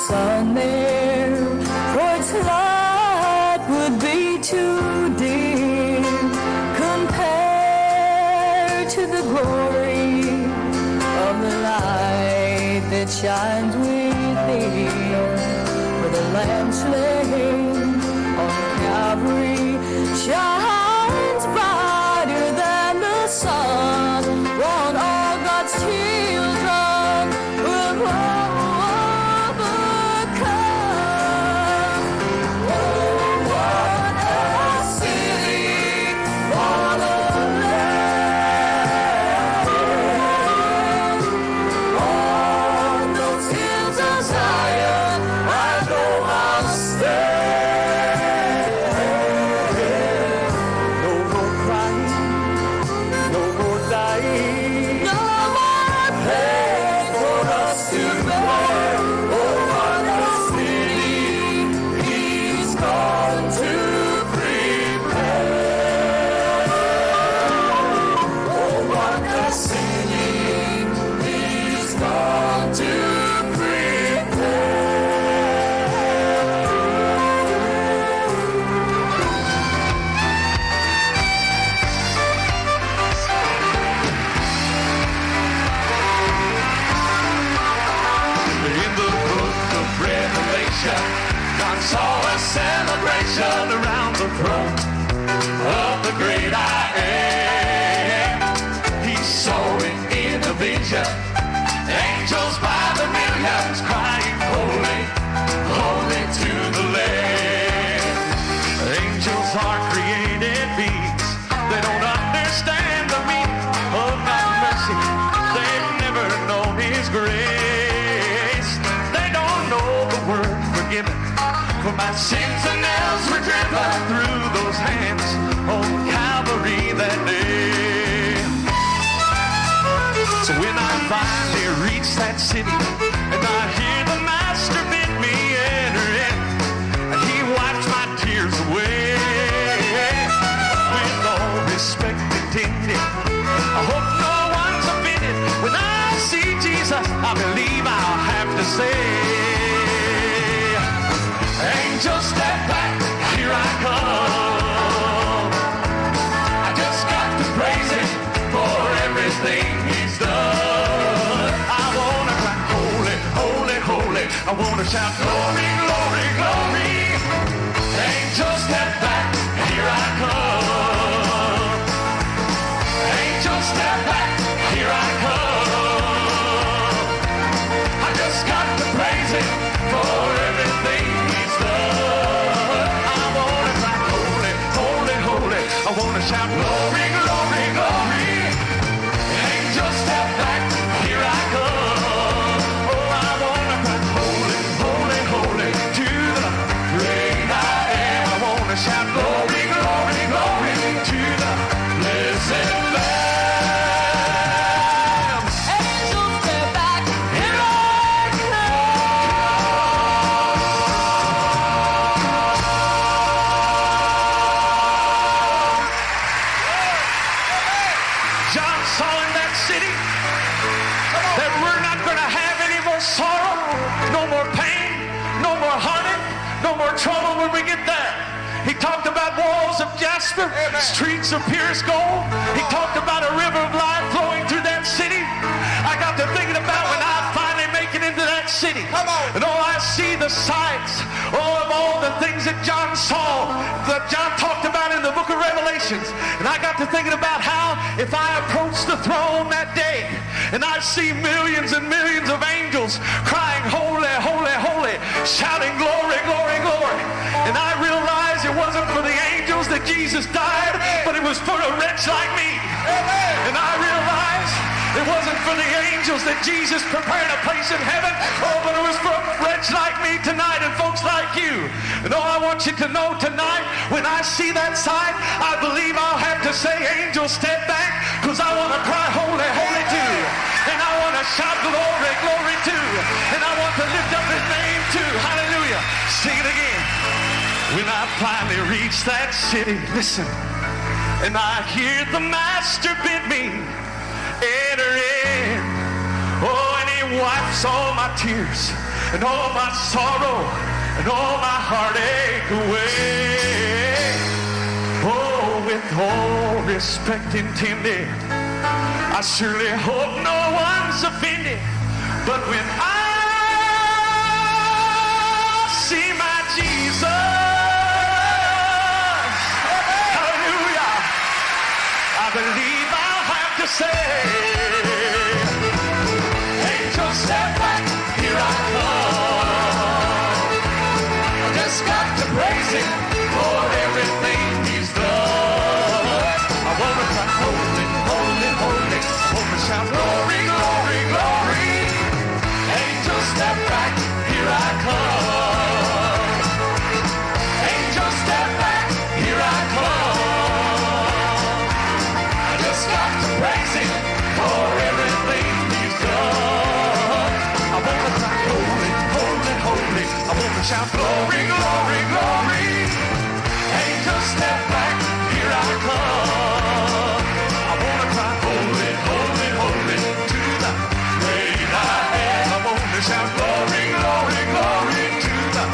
sun there, for its light would be too dim compared to the glory of the light that shines within. For the Lamb slain on Calvary shines brighter than the sun. On all God's children will overcome. Oh, what a city for the Lamb. On those hills of Zion, I know I'll stand. No more crying, no more dying, no more pain for us to bear. Oh, what a city He's gone to prepare. Oh, what a city He's gone to prepare. In the book of Revelation, God saw a celebration around the throne of the great I am. He saw it in a vision, angels by the millions crying, holy, holy to the Lamb. Angels are created beings, they don't understand the meaning of God's mercy. They've never known His grace. They don't know the word forgiven, for my sins and nails were driven through those hands on Calvary that day. So when I finally reach that city and I hear the Master bid me enter in, and He wipes my tears away, with all respect intended, I hope no one's offended. When I see Jesus, I believe I'll have to say, angels, step back, here I come. I just got to praise Him for everything He's done. I wanna cry, holy, holy, holy. I wanna shout, glory, glory, glory. Angels, step back, here I come. Angels, step back, here I come. I just got to praise Him for everything He's done. I wanna cry, holy, holy, holy. I wanna shout, glory, glory, glory. Angels, step back, here I come. Oh, I wanna cry, holy, holy, holy to the great I am. I wanna shout, glory, glory, glory to the blessed Lamb. Angels, step back, here I John saw in that city that we're not going to have any more sorrow, no more pain, no more heartache, no more trouble when we get there. He talked about walls of jasper, streets of purest gold. He talked about a river of life flowing through that city. I got to thinking about when I finally make it into that city. And I see the sights, of all the things that John saw, that John talked about in the book of Revelations. And I got to thinking about how if I approach the throne that day and I see millions and millions of angels crying, holy, holy, holy, shouting, glory, glory, glory. And I realized it wasn't for the angels that Jesus died, but it was for a wretch like me. And I realized it wasn't for the angels that Jesus prepared a place in heaven, but it was for a wretch like me tonight and folks like you. And I want you to know tonight, when I see that sight, I believe I'll have to say, angels, step back, because I want to cry, holy, holy too. And I want to shout, glory, glory too. And I want to lift up His name too. Hallelujah. Sing it again. When I finally reach that city, listen, and I hear the Master bid me enter in. Oh, and He wipes all my tears. and all my sorrow and all my heartache away. Oh, with all respect intended, I surely hope no one's offended. But when I see my Jesus, hallelujah, I believe I'll have to say, angel, step back, here I come. I just got to praise him for everything he's done. I want to cry, holy, holy, holy. I want to shout, glory, glory, glory. Angel, step back, here I come. Angel, step back, here I come. I just got to praise him for everything he's done. I want to cry, holy, holy, holy. I want to shout, glory, glory, glory. Angel, step back, here I come. I want to cry, holy, holy, holy, to the great I am. I want to shout, glory, glory, glory, to the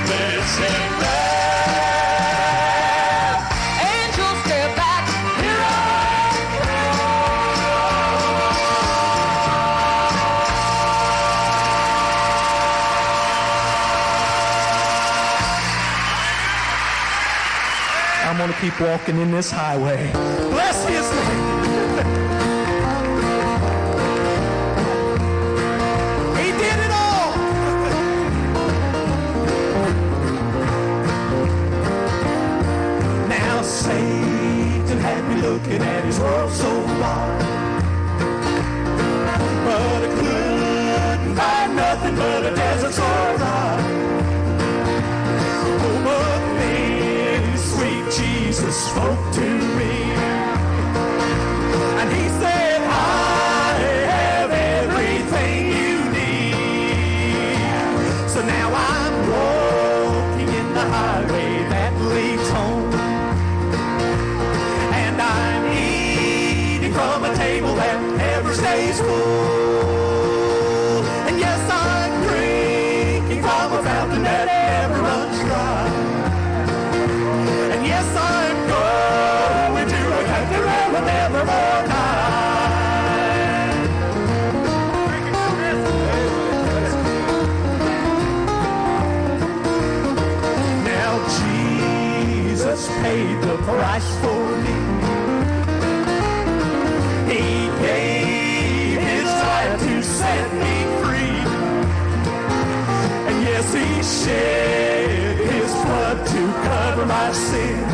blessed Lamb. Angels, step back, here I I'm going to keep walking in this highway. Bless his name. He did it all. Now Satan had me looking at his world so wide, but I couldn't find nothing but a desert soil ride. Oh, but then sweet Jesus spoke to me, and he said, I have everything you need. So now I'm walking in the highway that leads home, and I'm eating from a table that never stays full. And yes, I'm drinking from a fountain that never runs dry. And yes, I'm going to a country where we'll never more die. Now Jesus paid the price for me. He gave his life to set me free. And yes, he shed his blood to cover my sin.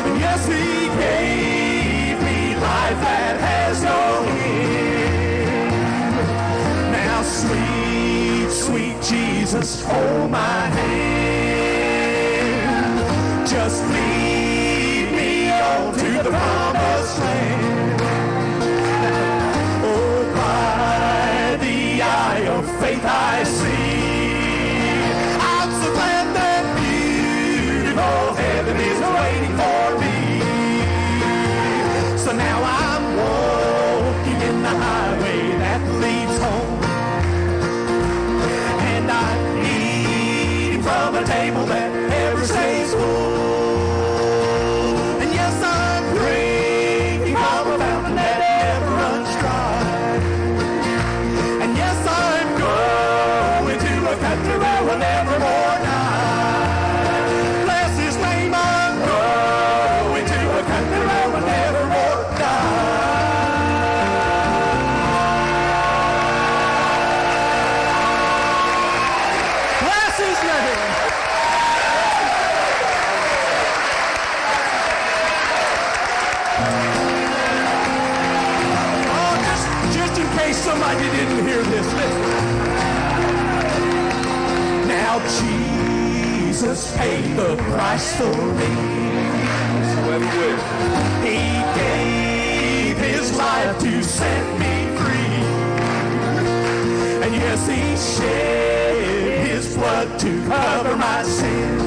And yes, he gave me life that has no end. Now, sweet, sweet Jesus, hold my hand. Just lead me on to the promised land. Oh, by the eye of faith I see. I'm so glad that beautiful heaven is waiting for me. So now I'm walking in the highway that leads home, and I'm eating from a table that never stays full. And yes, I'm drinking from a fountain that never runs dry. And yes, I'm going to a country where we'll never more die. Bless his name, I'm going to a country where we'll never more die. Bless his name. Oh, just in case somebody didn't hear this, listen. Now Jesus paid the price for me. He gave his life to set me free. And yes, he shed his blood to cover my sin.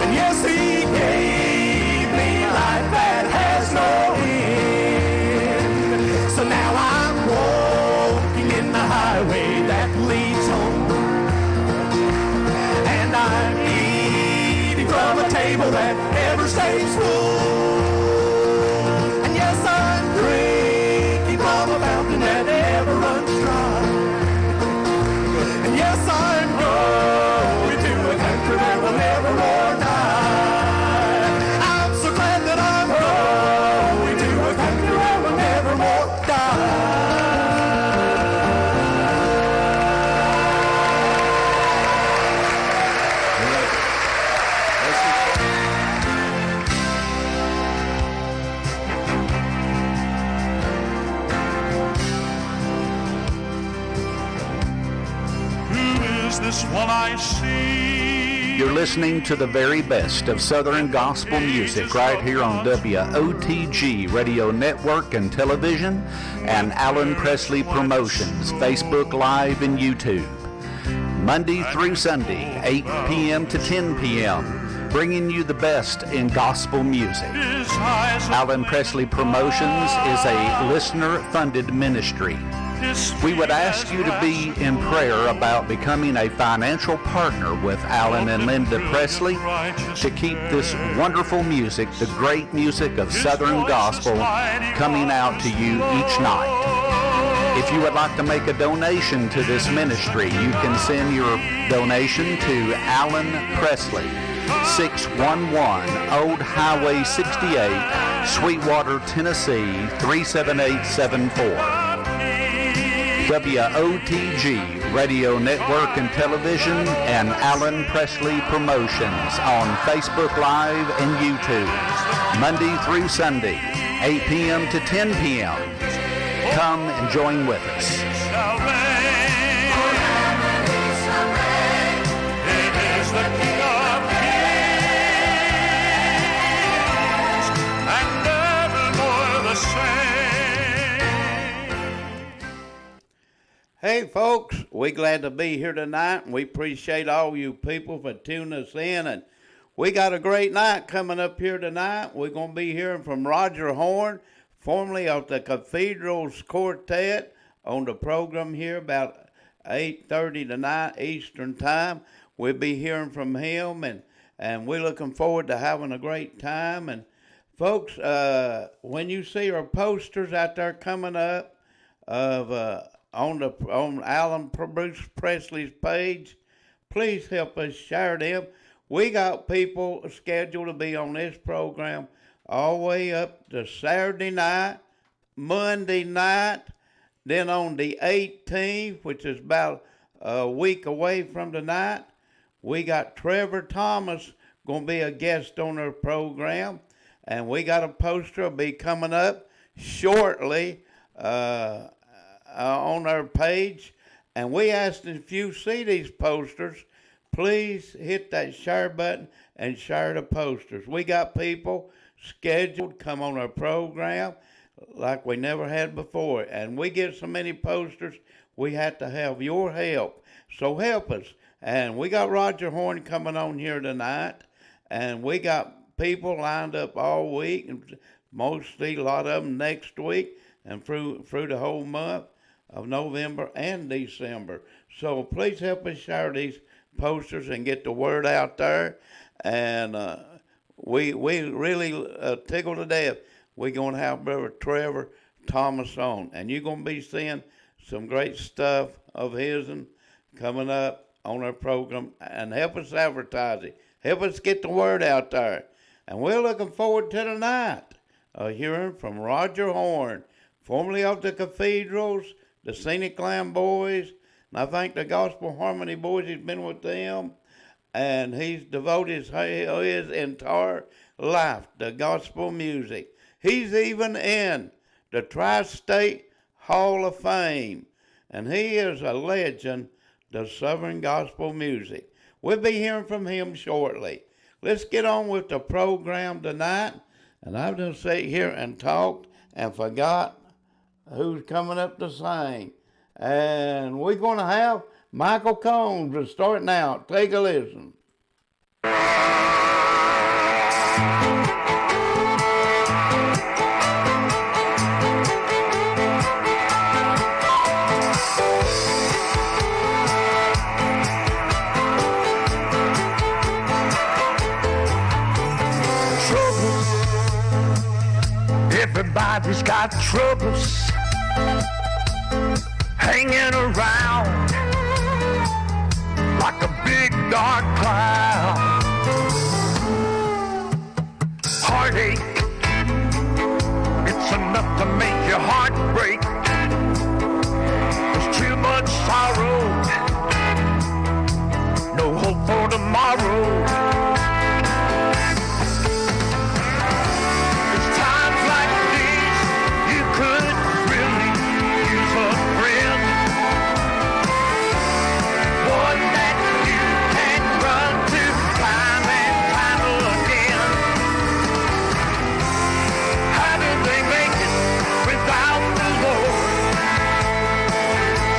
And yes, he gave me life that has no end. So now I'm walking in the highway that table that never stays full. And yes, I'm drinking from a fountain that never runs dry. And yes, I'm going to a country that will never more die. I'm so glad that I'm going to a country that will never more die. This one I see. You're listening to the very best of Southern gospel music right here on WOTG Radio Network and Television and Alan Presley Promotions, Facebook Live and YouTube. Monday through Sunday, 8 p.m. to 10 p.m., bringing you the best in gospel music. Alan Presley Promotions is a listener-funded ministry. We would ask you to be in prayer about becoming a financial partner with Alan and Linda Presley to keep this wonderful music, the great music of Southern gospel, coming out to you each night. If you would like to make a donation to this ministry, you can send your donation to Alan Presley, 611 Old Highway 68, Sweetwater, Tennessee, 37874. WOTG Radio Network and Television and Alan Presley Promotions on Facebook Live and YouTube, Monday through Sunday, 8 p.m. to 10 p.m. Come and join with us. It is the King of Kings and evermore the same. Hey folks, we're glad to be here tonight, and we appreciate all you people for tuning us in. And we got a great night coming up here tonight. We're going to be hearing from Roger Horne, formerly of the Cathedral's Quartet, on the program here about 8:30 tonight Eastern Time. We'll be hearing from him, and we're looking forward to having a great time. And folks, when you see our posters out there coming up of on Alan Bruce Presley's page, please help us share them. We got people scheduled to be on this program all the way up to Saturday night, Monday night, then on the 18th, which is about a week away from tonight, we got Trevor Thomas going to be a guest on our program, and we got a poster will be coming up shortly on our page, and we asked if you see these posters, please hit that share button and share the posters. We got people scheduled to come on our program like we never had before, and we get so many posters, we have to have your help. So help us. And we got Roger Horne coming on here tonight, and we got people lined up all week, and mostly a lot of them next week and through the whole month of November and December. So please help us share these posters and get the word out there. And we really tickled to death. We're going to have Brother Trevor Thomas on, and you're going to be seeing some great stuff of his coming up on our program, and help us advertise it. Help us get the word out there. And we're looking forward to tonight hearing from Roger Horne, formerly of the Cathedrals, the Scenic Lamb Boys, and I think the Gospel Harmony Boys. He's been with them, and he's devoted his entire life to gospel music. He's even in the Tri-State Hall of Fame, and he is a legend to Southern gospel music. We'll be hearing from him shortly. Let's get on with the program tonight, and I've just sat here and talked and forgot who's coming up to sing. And we're going to have Michael Combs starting out. Take a listen. Everybody's got troubles hanging around like a big dark cloud. Heartache, it's enough to make your heart break. There's too much sorrow, no hope for tomorrow. It's times like these you could really use a friend, one that you can run to time and time again. How do they make it without the Lord?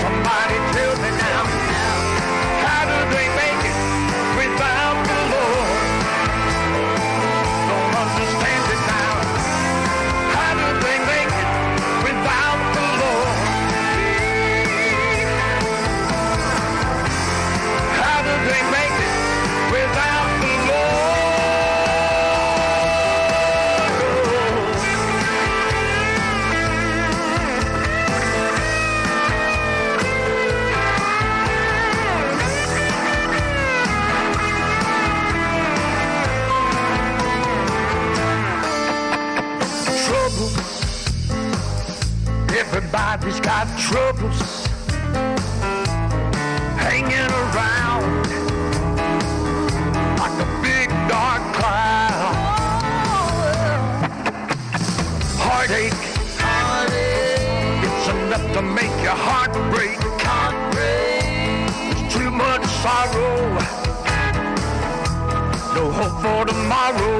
Somebody tell me now. How do they make it without the Lord? Don't understand it now. How do they make it without the Lord? How do they make it without the Lord? Trouble. Everybody's got troubles hanging around like a big dark cloud. Heartache, it's enough to make your heart break. There's too much sorrow, no hope for tomorrow.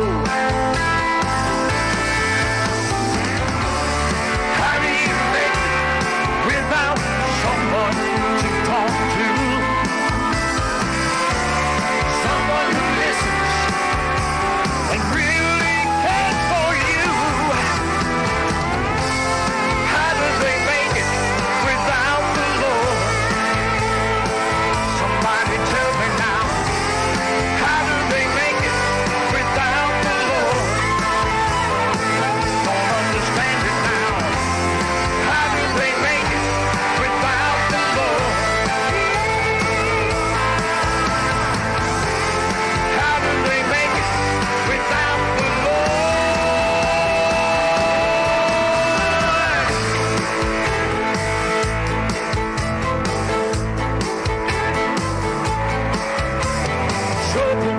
How do you make it without someone to talk to? Someone who listens and really cares for you. How do they make it without the Lord? Somebody tell me now. How do they make it without the Lord? Don't understand it now. How do they make it without the Lord? How do they make it without the Lord? Trouble.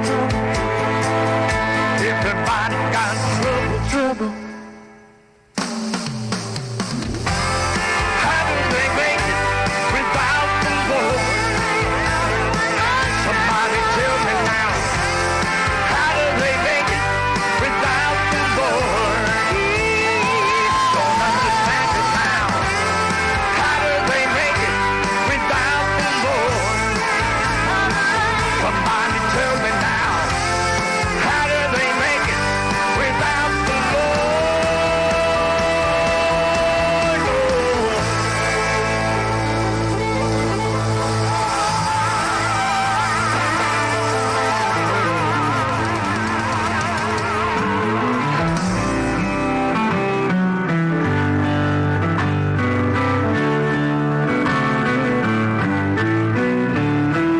Everybody got trouble. How do they make it without the Lord? Somebody tell me now. How do they make it without the Lord? Don't understand it now. How do they make it without the Lord? Somebody tell me now. How do they make it without the Lord?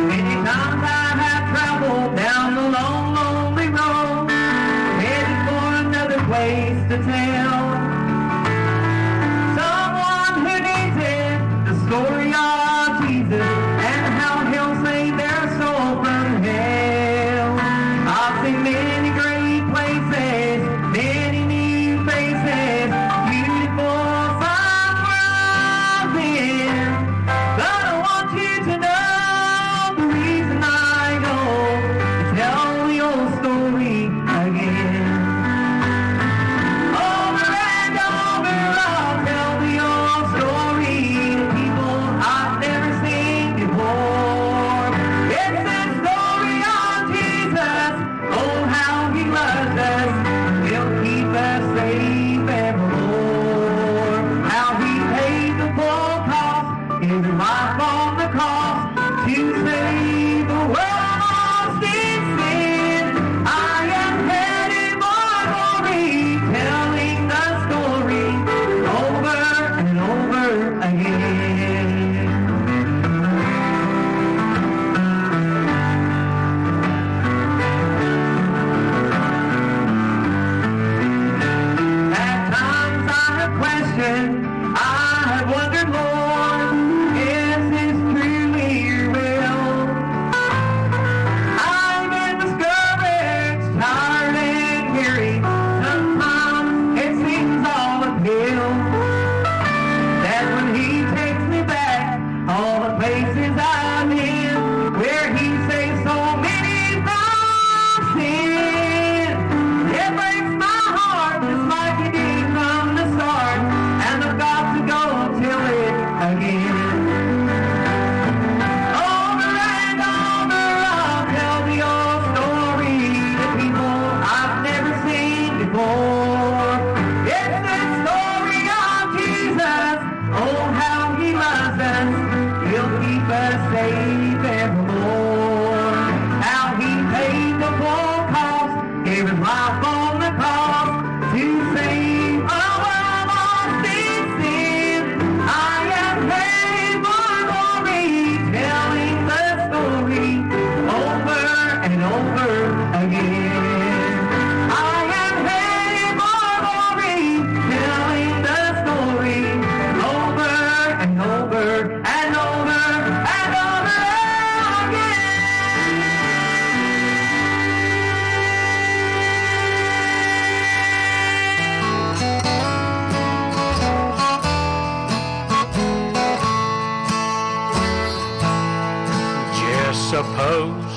Many times I have traveled down the long, lonely road, headed for another place to tell someone who needs it the story of Jesus and how he'll save their soul from hell. I've seen many great places, many new faces, beautiful sunrise in. But I want you to know the reason I go to tell the old story again. Over and over I'll tell the old story to people I've never seen before. It's the story of Jesus, oh how he loves us, he'll keep us safe evermore. How he paid the full cost, giving life on the cross to save the world lost in sin. I am headed for glory, telling the story days evermore. How he paid the full cost, gave his life on the cross to save a world lost in sin. I am ready for glory, telling the story over and over again. I am ready for glory, telling the story over and over and over and over again. Just suppose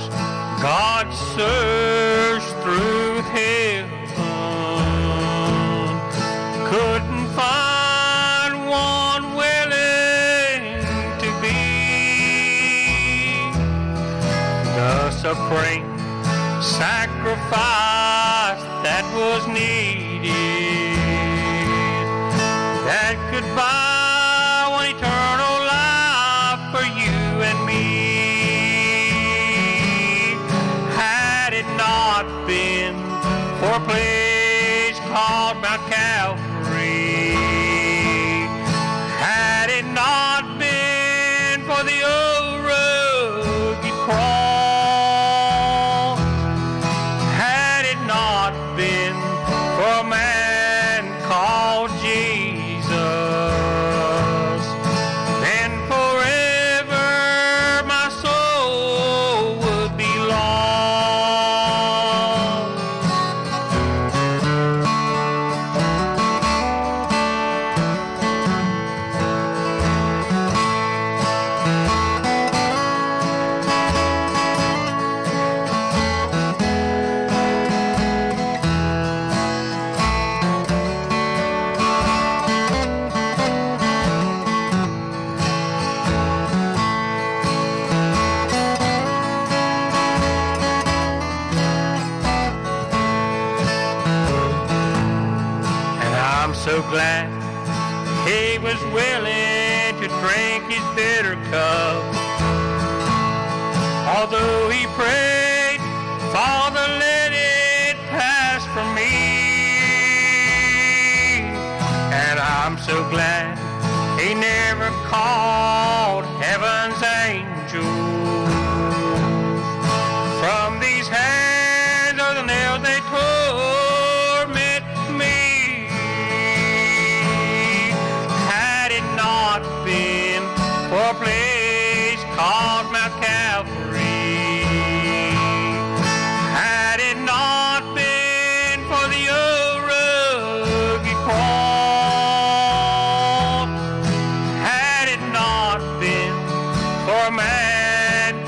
God searched through heaven, couldn't find one willing to be the supreme sacrifice that was needed, that could buy one eternal life for you and me. Had it not been for a place called Mount Calvary, had it not been for the old rugged cross, had it not been for a man called Jesus, then forever my soul would be lost. And I'm so glad he was willing to drink his bitter cup. Although he prayed, Father, let it pass from me. And I'm so glad he never called heaven's angels from these hands or the nails they torment me. Had it not been for a place called Mount Calvary, had it not been for the old rugged cross, had it not been for a man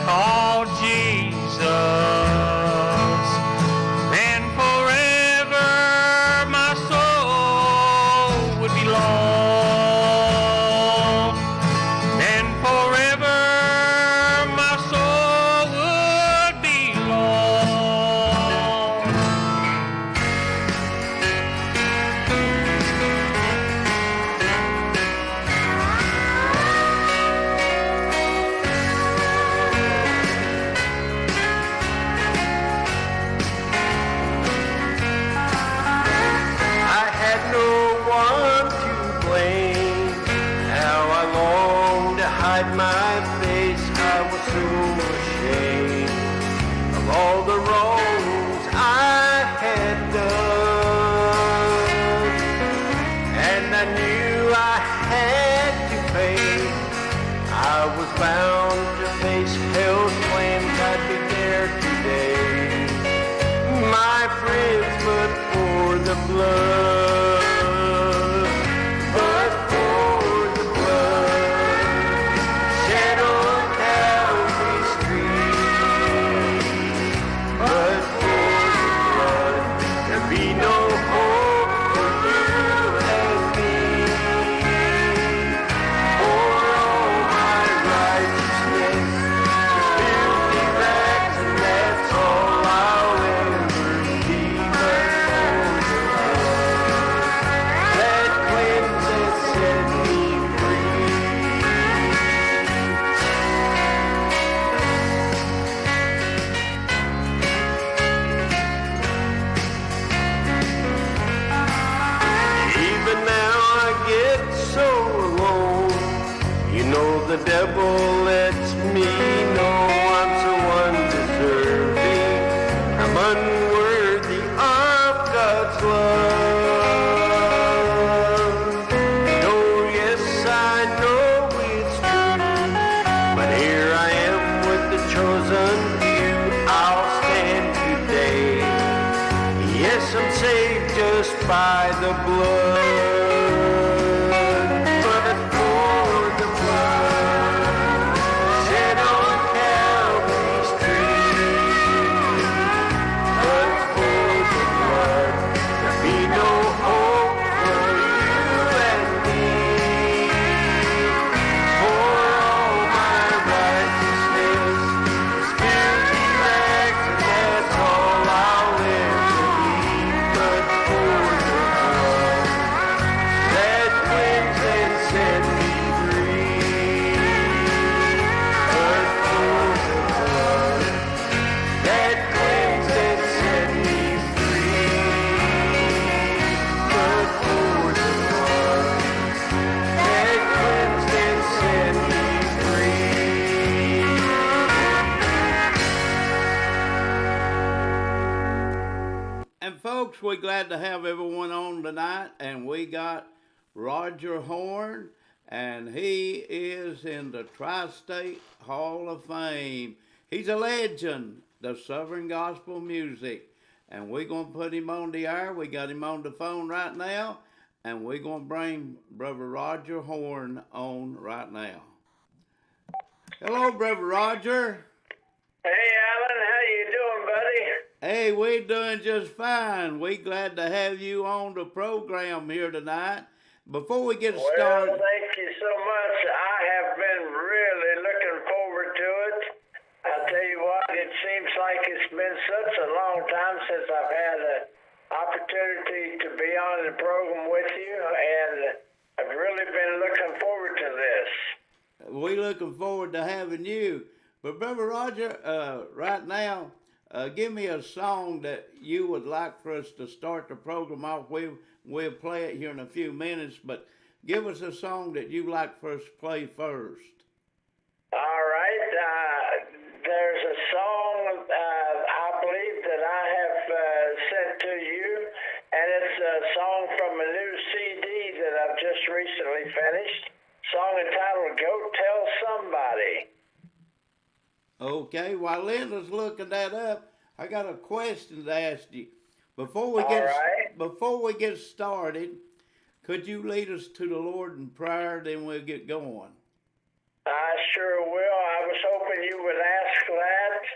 chosen few, I'll stand today. Yes, I'm saved just by the blood, but for the blood shed on Calvary's tree, but for the blood there be no hope for you and me. For all my righteousness is filthy rags, and that's all I'll ever need. But for the blood that cleansed and set me free, but for the blood that cleansed and set me free, but for the blood that cleansed and set me free. And folks, we're glad to have everyone on tonight, and we got Roger Horne, and he is in the Tri-State Hall of Fame. He's a legend of Southern gospel music, and we're going to put him on the air. We got him on the phone right now, and we're going to bring Brother Roger Horne on right now. Hello, Brother Roger. Hey, Alan, how you doing, buddy? Hey, we're doing just fine. We're glad to have you on the program here tonight. Before we get Well, started, thank you so much. I have been really looking forward to it. I'll tell you what, it seems like it's been such a long time since I've had an opportunity to be on the program with you, and I've really been looking forward to this. we're looking forward to having you. But Brother Roger, right now, give me a song that you would like for us to start the program off with. We'll play it here in a few minutes, but give us a song that you'd like for us to play first. All right. There's a song I believe that I have sent to you, and it's a song from a new CD that I've just recently finished. Song entitled "Go Tell Somebody." Okay, while Linda's looking that up, I got a question to ask you. Before we get started, could you lead us to the Lord in prayer, then we'll get going? I sure will. I was hoping you would ask that.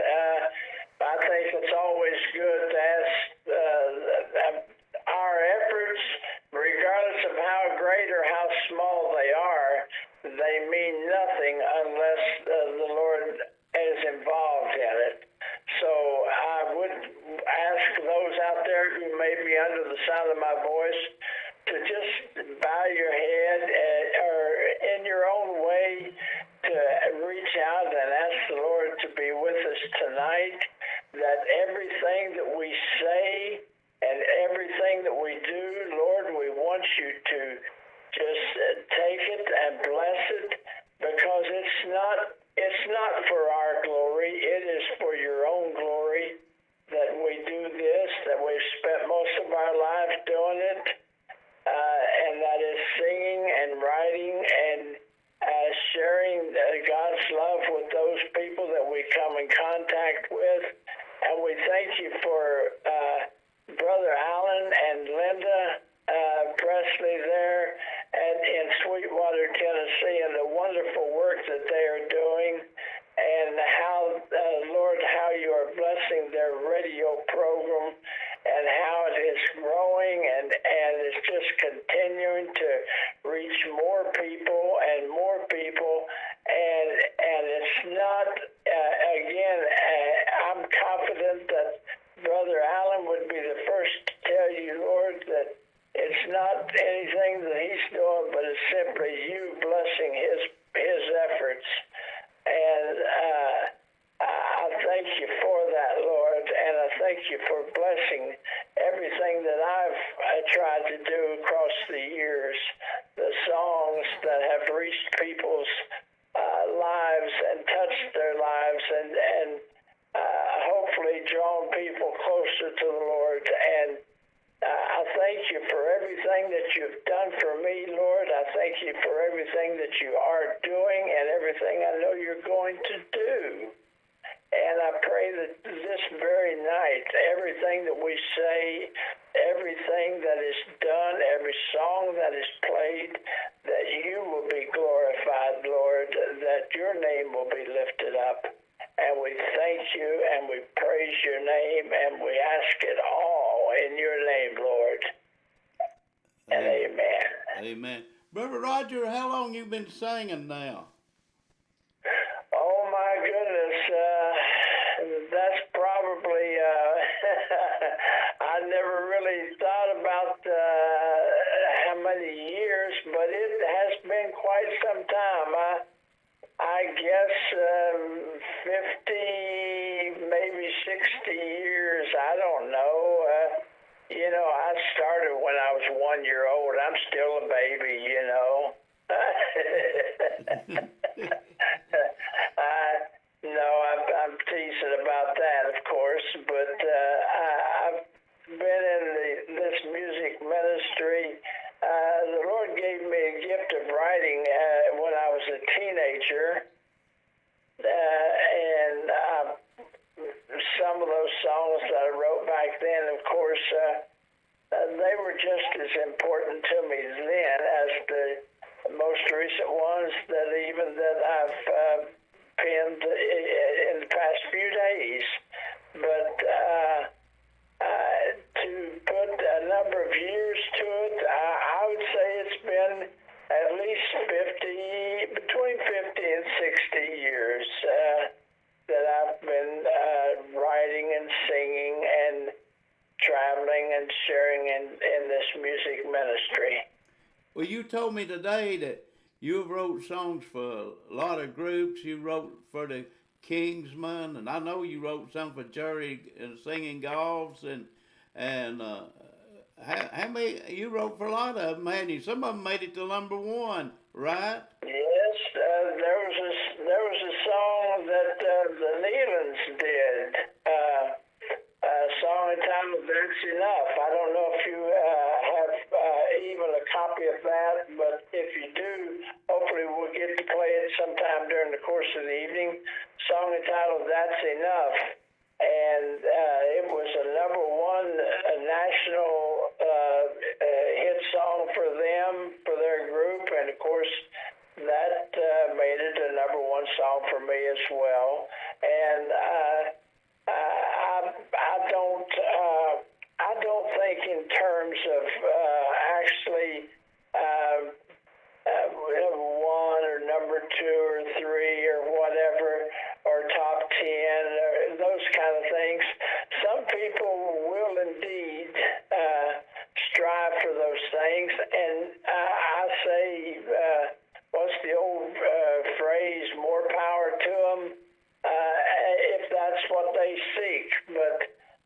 I think it's always good to ask our efforts, regardless of how great or how small they are, they mean nothing unless the Lord is involved in it. So I would ask those out there who may be under the sound of my voice to just bow your head or in your own way to reach out and ask the Lord to be with us tonight, that everything that we say and everything that we do, Lord, we want you to just take it and bless it, because it's not for our glory, it is for your own glory that we do this, that we've spent most of our lives doing it, and that is singing and writing and sharing God's love with those people that we come in contact with. And we thank you for Brother Alan and Linda Presley there in Sweetwater, Tennessee, and the wonderful work that they are doing, and how, Lord, how you are blessing their radio program and how it is growing and it's just continuing to reach more people and more people. And it's not, again, I'm confident that Brother Allen would be the first to tell you, Lord, that it's not anything that he's doing, but it's simply you blessing his efforts. And I thank you for that, Lord, and I thank you for blessing everything that I've tried to do across the years, the songs that have reached people's lives and touched their lives and hopefully drawn people closer to the Lord. And I thank you for everything that you've done for me, Lord. I thank you for everything that you are doing and everything I know you're going to do. that this very night, everything that we say, everything that is done, every song that is played, that you will be glorified, Lord, that your name will be lifted up. And we thank you and we praise your name and we ask it all in your name, Lord. And amen. Amen. Brother Roger, how long you been singing now? Oh my goodness, that's probably, I never really thought about how many years, but it has been quite some time. I guess 50, maybe 60 years, I don't know. You know, I started when I was 1 year old. I'm still a baby, you know. No, I'm teasing about that, of course, but I've been in this music ministry. The Lord gave me a gift of writing when I was a teenager, and some of those songs that I wrote back then, of course, they were just as important to me then as the most recent ones that I've penned in the past few days. But to put a number of years to it, I would say it's been at least between 50 and 60 years that I've been writing and singing and traveling and sharing in this music ministry. Well, you told me today that you wrote songs for a lot of groups. You wrote for the Kingsmen, and I know you wrote some for Jerry Singing Goffs, and how many you wrote for a lot of them, hadn't you? Some of them made it to number one, right? Yes, there was a song that the Nealons did. A song entitled "That's Enough." I don't know if you have even a copy of that, but if you do, hopefully we'll get to play it sometime during the course of the evening. Song entitled "That's Enough," and it was a number one national hit song for them, for their group, and of course that made it a number one song for me as well. And I don't think in terms of actually one or number two or three or whatever, or top 10 or those kind of things. Some people will indeed strive for those things, and I say, what's the old phrase, more power to them, if that's what they seek. But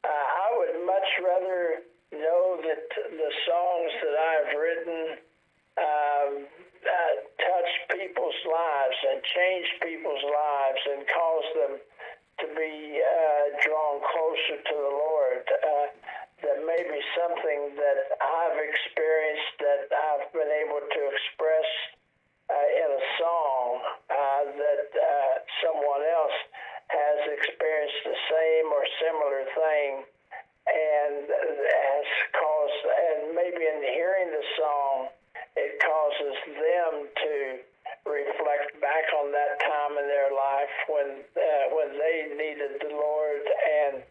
I would much rather know that the songs that I've written touch people's lives and change people's lives and cause them to be drawn closer to the Lord. That may be something that I've experienced that I've been able to express in a song that someone else has experienced the same or similar thing, and has caused, and maybe in hearing the song, it causes them to reflect back on that time in their life when they needed the Lord, and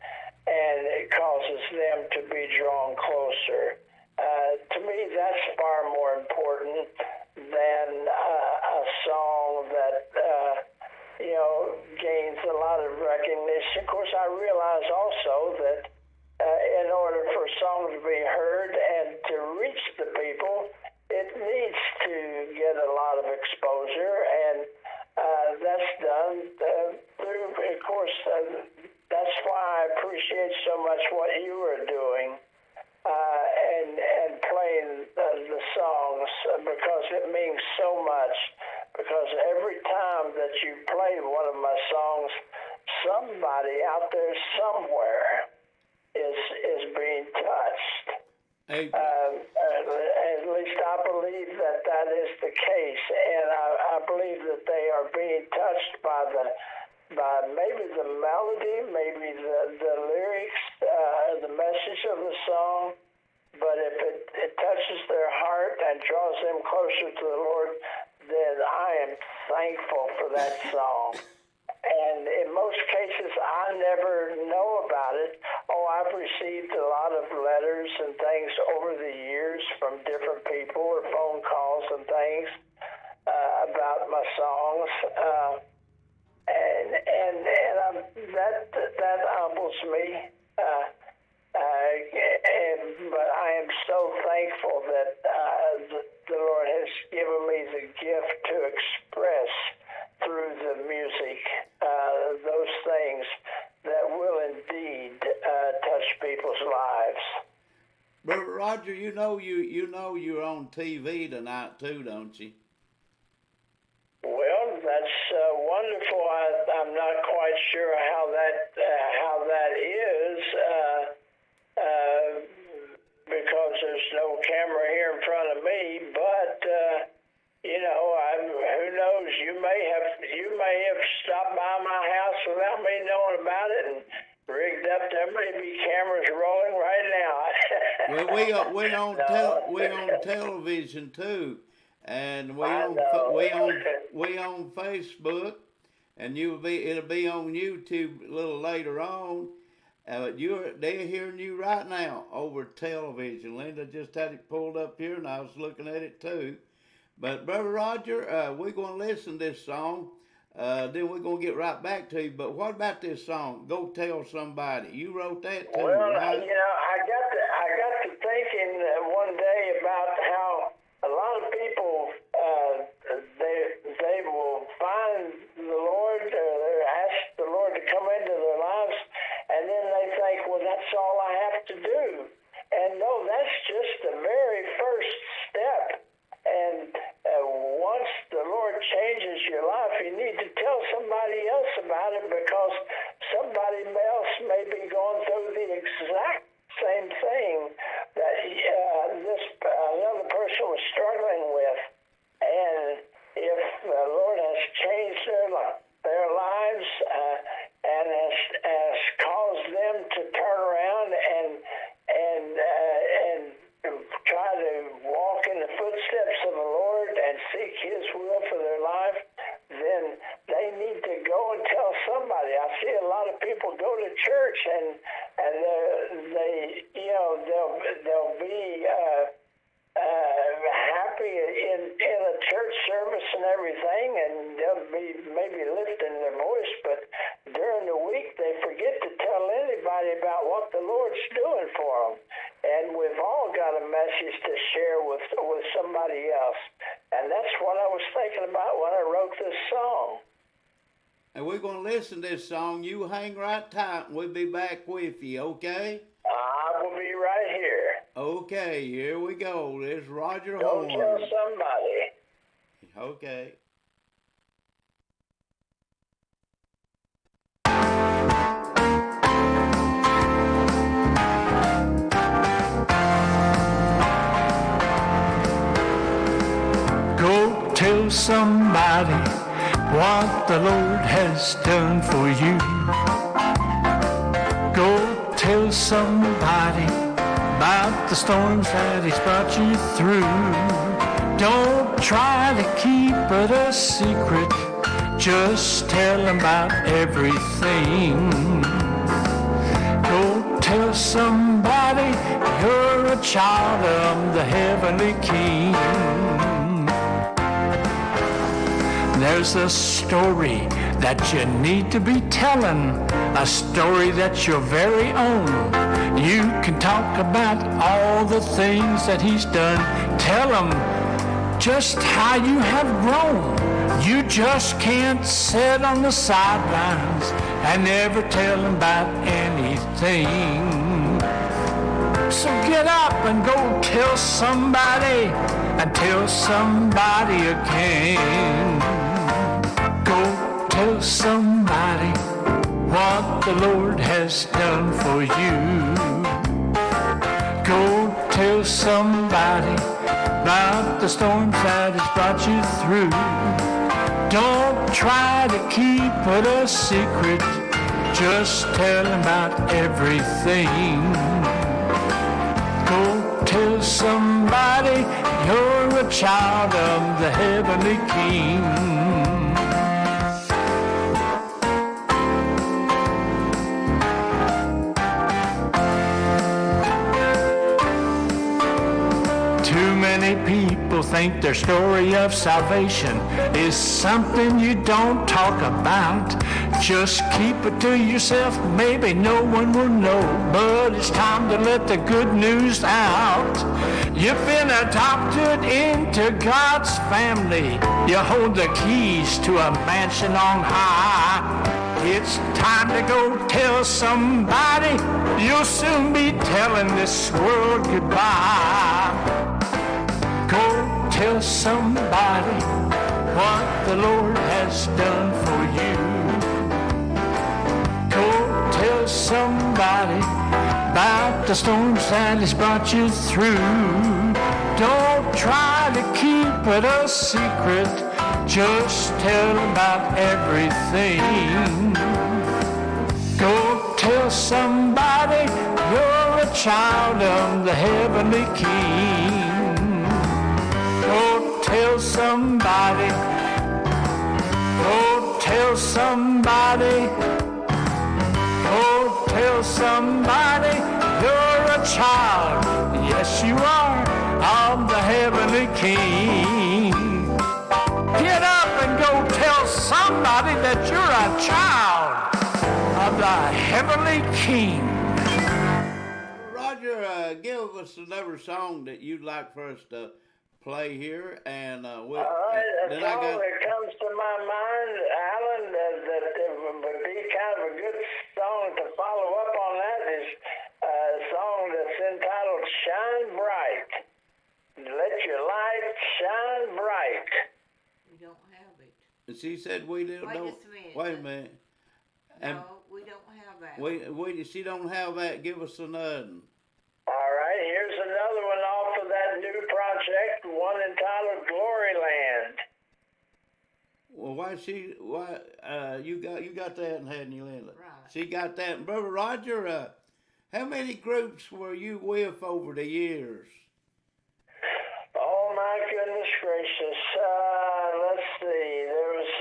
it causes them to be drawn closer. To me, that's far more important than a song that gains a lot of recognition. Of course, I realize also that in order for a song to be heard and to reach the people, it needs to get a lot of exposure, and that's done through, of course, that's why I appreciate so much what you are doing and playing the songs, because it means so much. Because every time that you play one of my songs, somebody out there somewhere is being touched. At least I believe that is the case, and I believe that they are being touched by the by maybe the melody, maybe the lyrics, the message of the song. But if it touches their heart and draws them closer to the Lord, then I am thankful for that song. And in most cases, I never know about it. Oh, I've received a lot of letters and things over the years from different people or phone calls and things about my songs. That humbles me. But I am so thankful that the Lord has given me the gift to express through the music those things that will indeed touch people's lives. Brother Roger, you know you're on TV tonight too, don't you? Well, that's wonderful. I'm not quite sure how that is because there's no camera here in front of me. But who knows? You may have stopped by my house without me knowing about it and rigged up. There may be cameras rolling right now. Well, we on television too, and we on Facebook, and it'll be on YouTube a little later on. They're hearing you right now over television. Linda just had it pulled up here, and I was looking at it too. But Brother Roger, we're going to listen to this song. Then we're going to get right back to you. But what about this song, Go Tell Somebody? You wrote that too, well, right? I got to thinking one day about how a lot of people, they will find the Lord, they ask the Lord to come into their lives, and then they think, well, that's all I have to do. And no, that's just the very first step. And once the Lord changes your life, you need to tell somebody else about it, because somebody else may be going through the exact same thing that this another person was struggling with. And if the Lord has changed their lives and has caused them to turn around and try to walk in the footsteps of the Lord and seek His will for their life, then they need to go and tell somebody. I see a lot of people go to church and they'll be happy in a church service and everything, and they'll be maybe lifting their voice, but during the week they forget to tell anybody about what the Lord's doing for them. And we've all got a message to share with somebody else. And that's what I was thinking about when I wrote this song. And we're going to listen to this song. You hang right tight, and we'll be back with you, okay? I will be right here. Okay, here we go. There's Roger Go Horne. tell somebody. Okay. Go tell somebody what the Lord has done for you. Go tell somebody about the storms that He's brought you through. Don't try to keep it a secret, just tell them about everything. Go tell somebody you're a child of the heavenly King. There's a story that you need to be telling, a story that's your very own. You can talk about all the things that He's done. Tell them just how you have grown. You just can't sit on the sidelines and never tell them about anything. So get up and go tell somebody, and tell somebody again. Go tell somebody what the Lord has done for you. Go tell somebody about the storms that He's brought you through. Don't try to keep it a secret. Just tell him about everything. Go tell somebody you're a child of the heavenly King. Too many people think their story of salvation is something you don't talk about. Just keep it to yourself, maybe no one will know. But it's time to let the good news out. You've been adopted into God's family. You hold the keys to a mansion on high. It's time to go tell somebody. You'll soon be telling this world goodbye. Go tell somebody what the Lord has done for you. Go tell somebody about the storms that He's brought you through. Don't try to keep it a secret. Just tell about everything. Go tell somebody you're a child of the heavenly King. Go tell somebody. Go tell somebody. Go tell somebody you're a child. Yes, you are of the heavenly King. Get up and go tell somebody that you're a child of the heavenly King. Roger, give us another song that you'd like for us to play here, and we'll. All right, a then song I got. that comes to my mind, Alan, that would be kind of a good song to follow up on that is a song that's entitled Shine Bright. Let your light shine bright. We don't have it. And she said we don't. Wait just a minute. Wait a minute. And No, we don't have that. she don't have that. Give us another. All right, here's another one off of that new project, one entitled Glory Land. Well, you got that, hadn't you, Linda? Right. She got that. And Brother Roger, how many groups were you with over the years? Oh my goodness gracious! Let's see. There was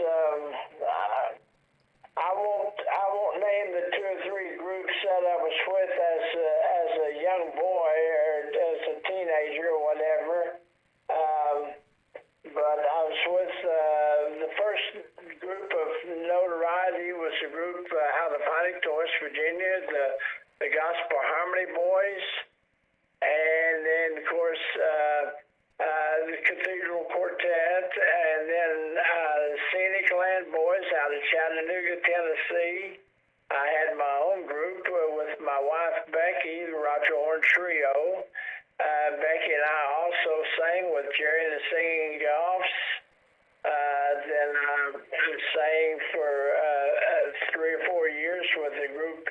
I won't name the 2 or 3 groups that I was with as a young boy or as a teenager or whatever. But I was with the first group of notoriety was a group out of Huntington, West Virginia, the Gospel Harmony Boys, and then of course the Cathedral Quartet, and then Scenic Land Boys out of Chattanooga, Tennessee. I had my own group with my wife Becky, the Roger Horne Trio. Becky and I also sang with Jerry and the Singing Goffs. Then I sang for 3 or 4 years with a group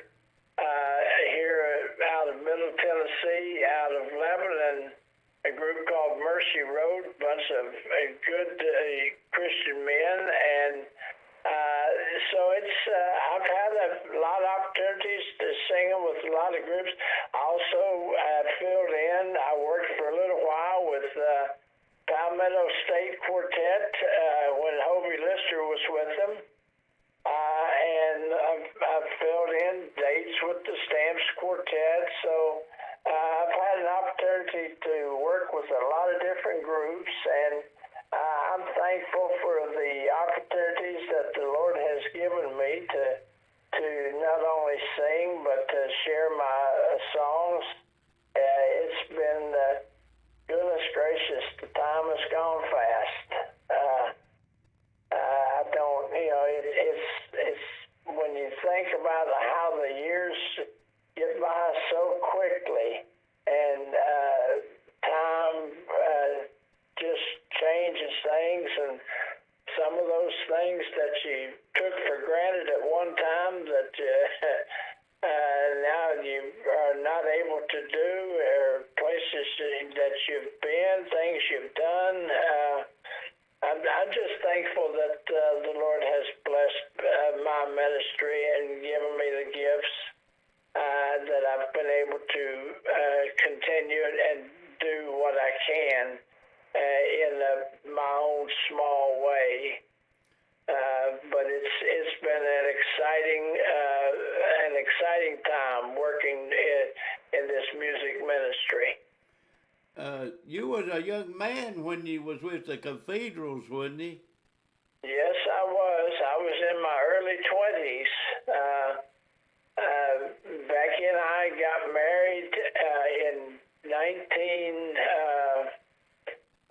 here out of Middle Tennessee, out of Lebanon, a group called Mercy Road, a bunch of good Christian men, and so it's I've had a lot of opportunities to sing with a lot of groups. Also filled in. I worked for a little while with Palmetto State Quartet when Hobie Lister was with them. And I've filled in dates with the Stamps Quartet. So I've had an opportunity to work with a lot of different groups, and I'm thankful for the opportunities that the Lord has given me to not only sing but to share my songs. It's been goodness gracious, the time has gone fast. I don't, it's when you think about how the years get by so quickly, and time just changes things, and some of those things that you took for granted at one time that now you are not able to do, or places that you've been, things you've done. I'm just thankful that the Lord has been able to continue it and do what I can in my own small way. But it's been an exciting time working in this music ministry. You was a young man when you was with the Cathedrals, wasn't you? Yes, I was. I was in my early 20s. Becky and I got married in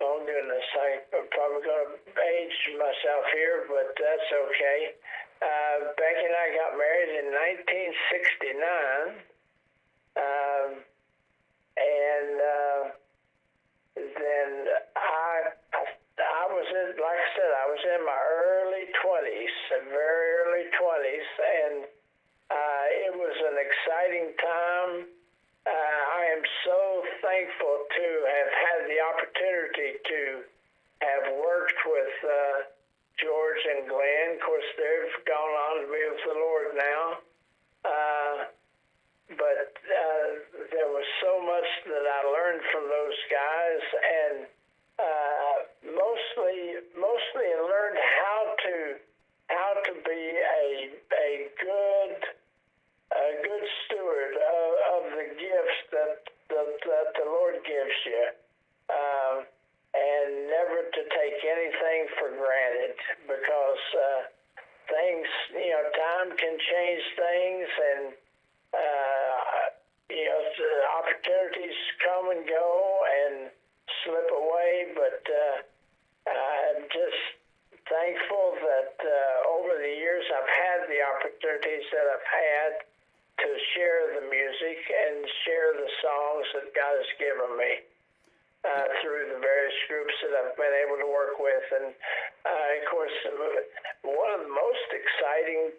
oh goodness, I'm probably going to age myself here, but that's okay. Becky and I got married in 1969. Then I was in, like I said, I was in my early 20s, very early 20s, and it was an exciting time. I am so thankful to have had the opportunity to have worked with George and Glenn. Of course, they've gone on to be with the Lord now. But there was so much that I learned from those guys, and mostly I learned how to be a good steward of the gifts that the Lord gives you, and never to take anything for granted, because things, time can change things, and opportunities come and go and slip away, but I'm just thankful that over the years I've had the opportunities that I've had to share the music and share the songs that God has given me through the various groups that I've been able to work with. And of course, one of the most exciting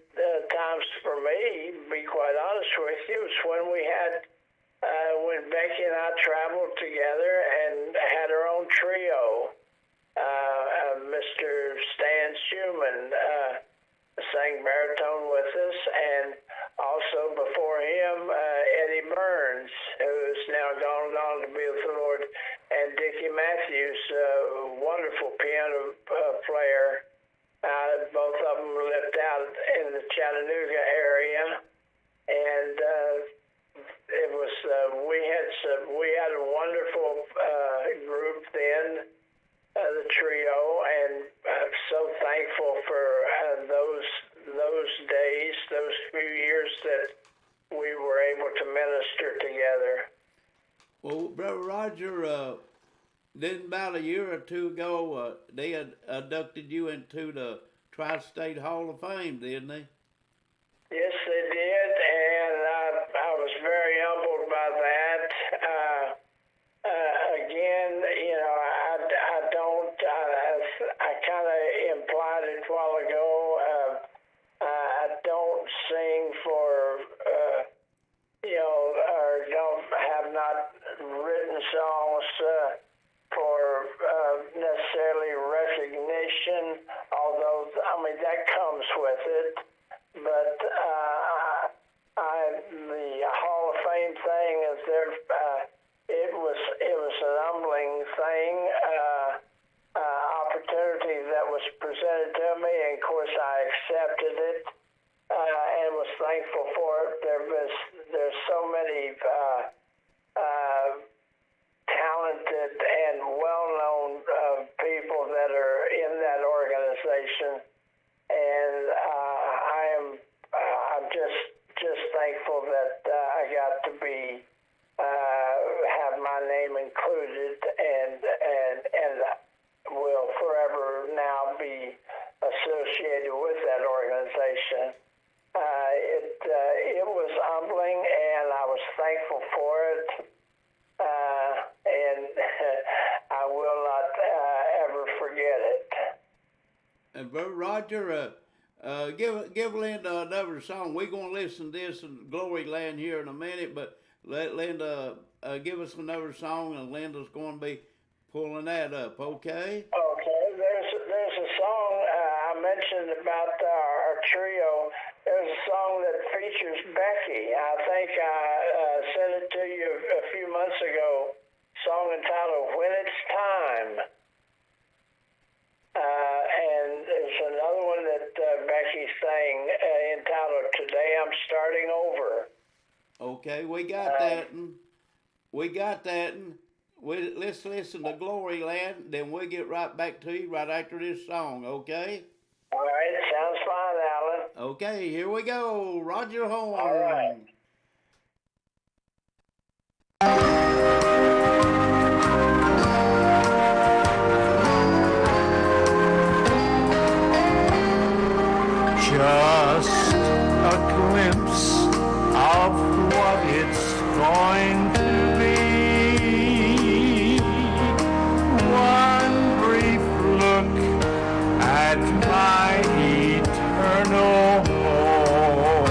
times for me, to be quite honest with you, was when Becky and I traveled together and had our own trio. Mr. Stan Schumann sang baritone with us, and also before him, Eddie Burns, who's now gone on to be with the Lord, and Dickie Matthews, a wonderful piano player. Both of them lived out in the Chattanooga area, and it was we had a wonderful group then, the trio, and I'm so thankful for those days, those few years that we were able to minister together. Well, Brother Roger, then about a year or two ago, they had inducted you into the Tri-State Hall of Fame, didn't they? Yes, they did, and I was very humbled by that. Again, I kind of implied it a while ago. I don't sing for, or have not written songs for necessarily recognition, although, that comes with it. But the Hall of Fame thing is there. It was an humbling thing, opportunity that was presented to me, and of course I accepted it and was thankful for it. There's so many talented and well-known people that are in that organization, and I'm just thankful that I got to be have my name included, and will forever now be associated with that organization. It was humbling, and I was thankful for it, and I will not ever forget it. And Brother Roger, give Linda another song. We're going to listen to this in Glory Land here in a minute, but let Linda give us another song, and Linda's going to be pulling that up, okay? Okay. There's a song I mentioned about our trio. There's a song that features Becky. I think I sent it to you a few months ago, song entitled When It's Time. And there's another one that Becky sang entitled Today I'm Starting Over. Okay, we got that one. We got that one. Let's listen to Glory Land, then we'll get right back to you right after this song, okay? All right, sounds fine, Alan. Okay, here we go. Roger Horne. All right. Just a glimpse of what it's going to be. One brief look at my eternal home.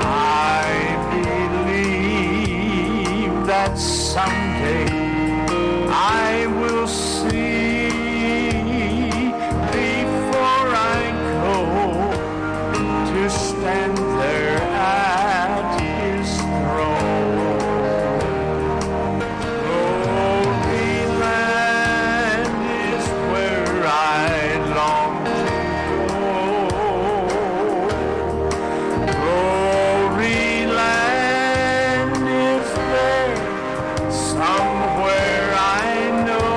I believe that someday I will see. Stand there at his throne. Glory land is where I long to go. Glory land is there somewhere I know.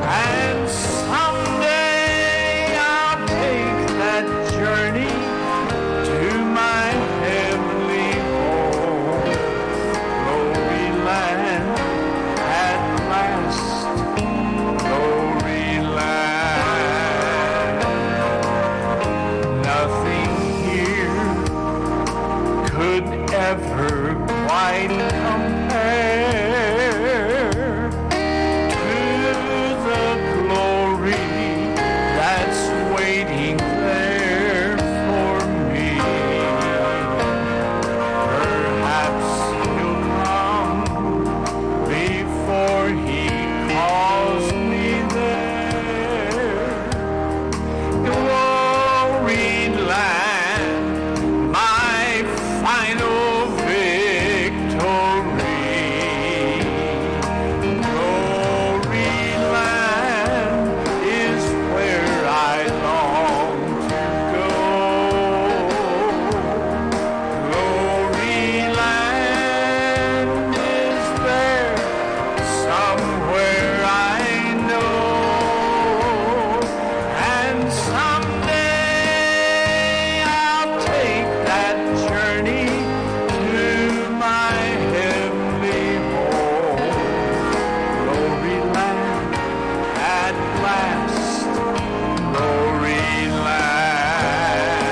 And someday I'll take that journey to my heavenly home. Glory land at last. Glory land. Nothing here could ever quite compare to the glory that's waiting there for me. Perhaps he'll come before he calls me there. Glory land, my final victory. Glory land is where I long to go. Glory land is there somewhere I know. And someday I'll take that journey to my heavenly home. Glory land at last. Glory land.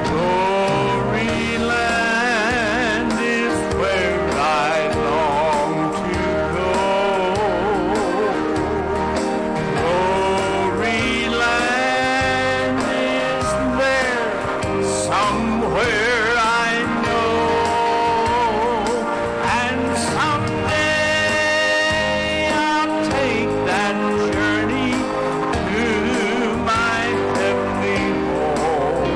Glory land is where I long to go. Glory land is there somewhere I know. And someday I'll take that journey to my heavenly home.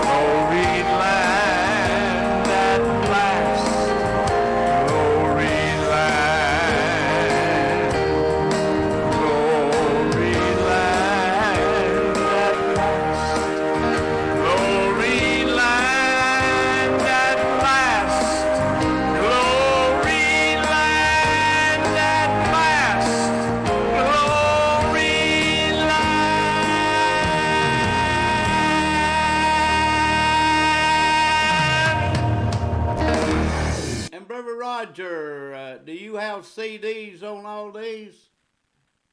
Glory land at last. Glory land. Glory land at last. Glory land at last. Glory land at last. Glory land. And Brother Roger, do you have CDs on all these?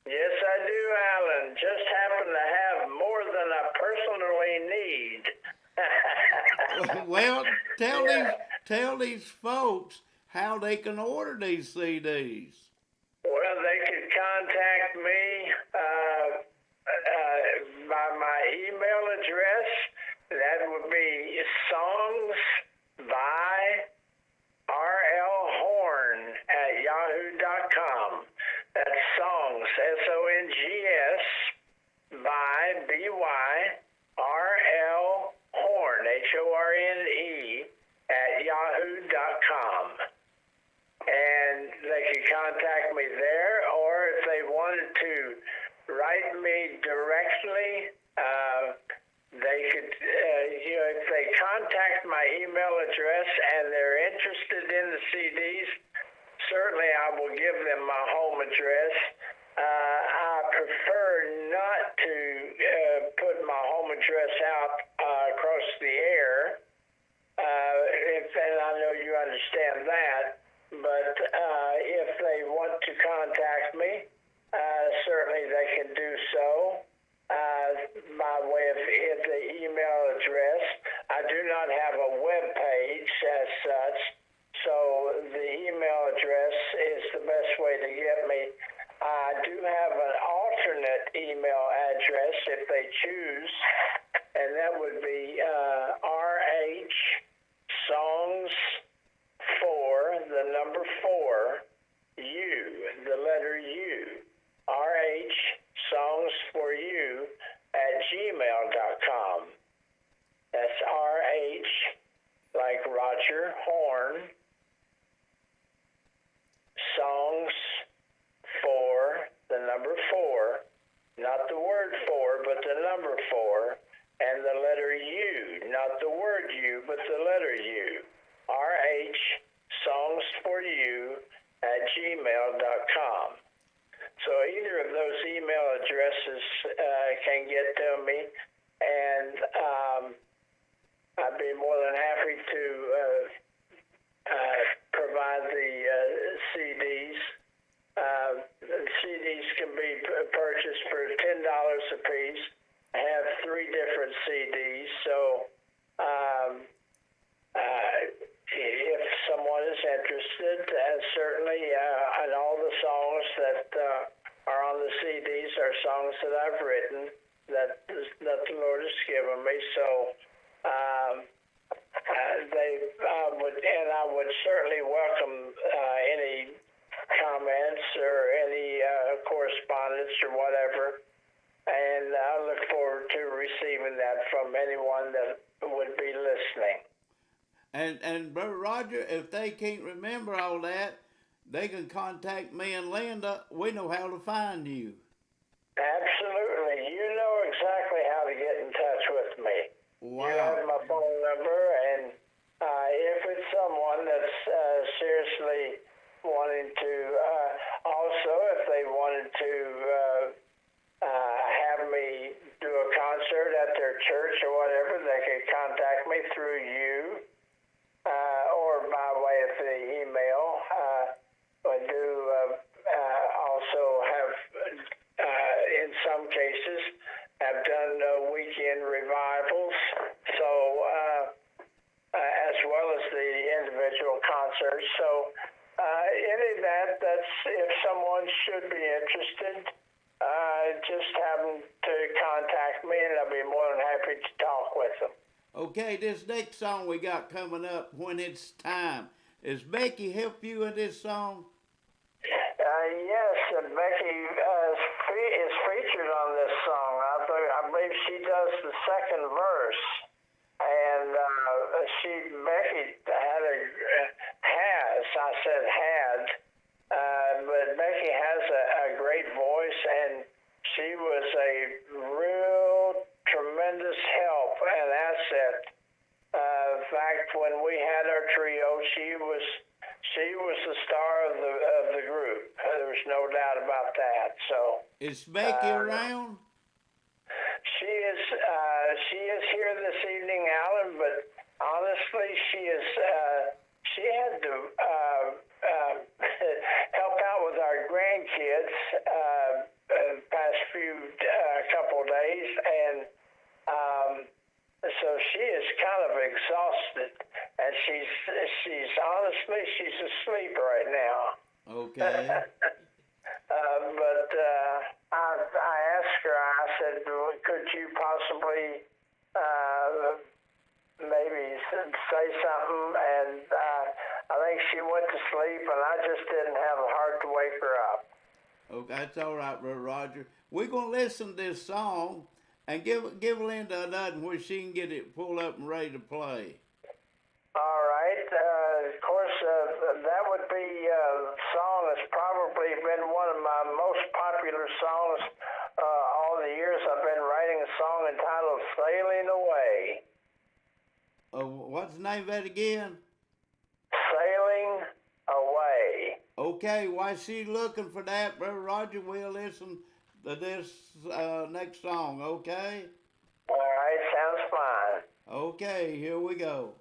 Yes, I do, Alan. Just happen to have more than I personally need. Well, tell these folks how they can order these CDs. Well, they could contact me by my email address. That would be songs by rlhorne@yahoo.com. That's songs, SONGS, by BY RL Horne, contact me there, or if they wanted to write me directly, they could, if they contact my email address and they're interested in the CDs, certainly I will give them my home address. I prefer not to put my home address out across the air, and I know you understand that, but if they want to contact me, certainly they can do so by way of the email address. I do not have a web page as such, so the email address is the best way to get me. I do have an alternate email address if they choose, and that would be RH Songs 4, the number 4, U, the letter U, RH Songs for You at gmail.com. That's RH, like Roger, Horne, Songs for, the number 4, not the word for, but the number 4, and the letter U, not the word U, but the letter U. RH Songs for You at gmail.com. So either of those email addresses can get to me, and I'd be more than happy to provide the CDs. The CDs can be purchased for $10 a piece. I have 3 different CDs, so if someone is interested, certainly, and all the songs that are on the CDs are songs that I've written that the Lord has given me. So I would certainly welcome any comments or any correspondence or whatever, and I look forward to receiving that from anyone that would be listening. And Brother Roger, if they can't remember all that, they can contact me and Linda. We know how to find you. Absolutely. You know exactly how to get in touch with me. Wow. You have my phone number, and if it's someone that's seriously wanting to, also if they wanted to have me do a concert at their church or whatever, they could contact me through you. Or by way of the email. I do also have, in some cases, have done weekend revivals, so as well as the individual concerts. So any of that's if someone should be interested, just have them to contact me, and I'll be more than happy to talk with them. Okay, this next song we got coming up, When It's Time. Is Becky help you in this song? Yes, and Becky is featured on this song. I believe she does the second verse, and Becky but Becky has a great voice, and she was a real tremendous help and asset. In fact, when we had our trio, she was the star of the group. There's no doubt about that. So is Becky around? She is here this evening, Alan. But honestly, she had to help out with our grandkids past couple days, and so she is kind of exhausted, and she's honestly asleep right now. Okay. But I asked her. I said, "Could you possibly maybe say something?" And I think she went to sleep, and I just didn't have the heart to wake her up. Okay, that's all right, Brother Roger. We're gonna listen to this song and give Linda another where she can get it pulled up and ready to play. All right. Of course, that would be a song that's probably been one of my most popular songs all the years I've been writing, a song entitled Sailing Away. What's the name of that again? Sailing Away. Okay, while she's looking for that, Brother Roger, we'll listen to this next song, okay? All right, sounds fine. Okay, here we go.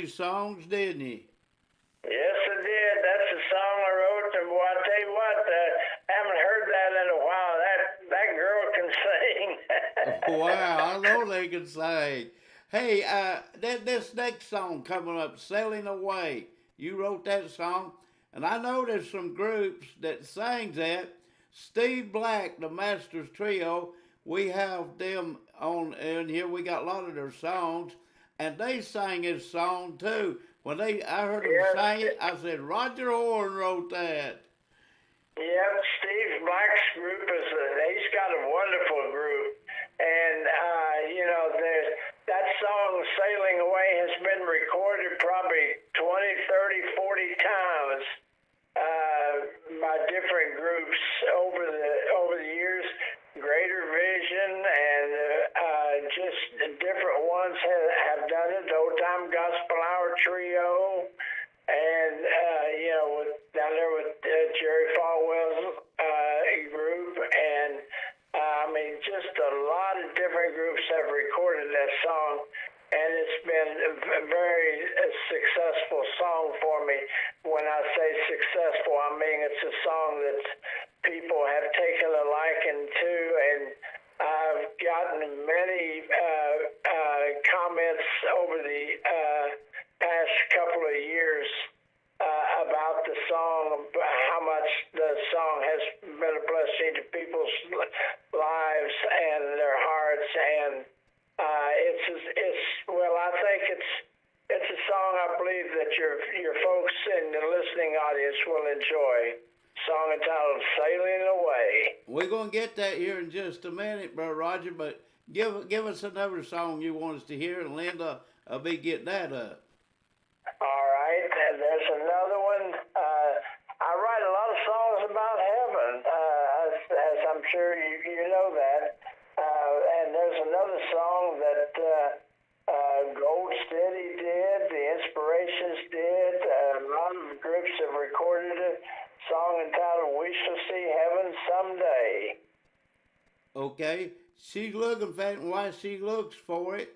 Songs, didn't he? Yes, I did. That's the song I wrote, and well, I tell you what, I haven't heard that in a while. That girl can sing. Wow, I know they can sing. Hey, this next song coming up, Sailing Away, you wrote that song, and I know there's some groups that sings that. Steve Black, the Masters Trio, we have them on in here. We got a lot of their songs, and they sang his song too. When I heard them sing it, I said, Roger Horne wrote that. Yep, Steve Black's group he's got a wonderful group. And, that song, Sailing Away, has been recorded probably 20, 30, 40 times by different groups over the years. Greater Vision and just different ones have done it. The Old Time Gospel Hour Trio, and down there with Jerry Falwell's group, and just a lot of different groups have recorded that song, and it's been very successful song for me. When I say successful, I mean it's a song that people have taken a liking to, and I've gotten many comments over the past couple of years about the song, how much the song has been a blessing to people's lives and their hearts, and I think it's a song I believe that your folks in the listening audience will enjoy. Song entitled "Sailing Away." We're gonna get that here in just a minute, Brother Roger. But give us another song you want us to hear, and Linda will be getting that up. All right, and there's another one. I write a lot of songs about heaven, as I'm sure you know that. And there's another song that Gold Steady did, the Inspirations did, a lot of groups have recorded it. Song entitled "We Shall See Heaven Someday." Okay, she's looking for it, and while she looks for it,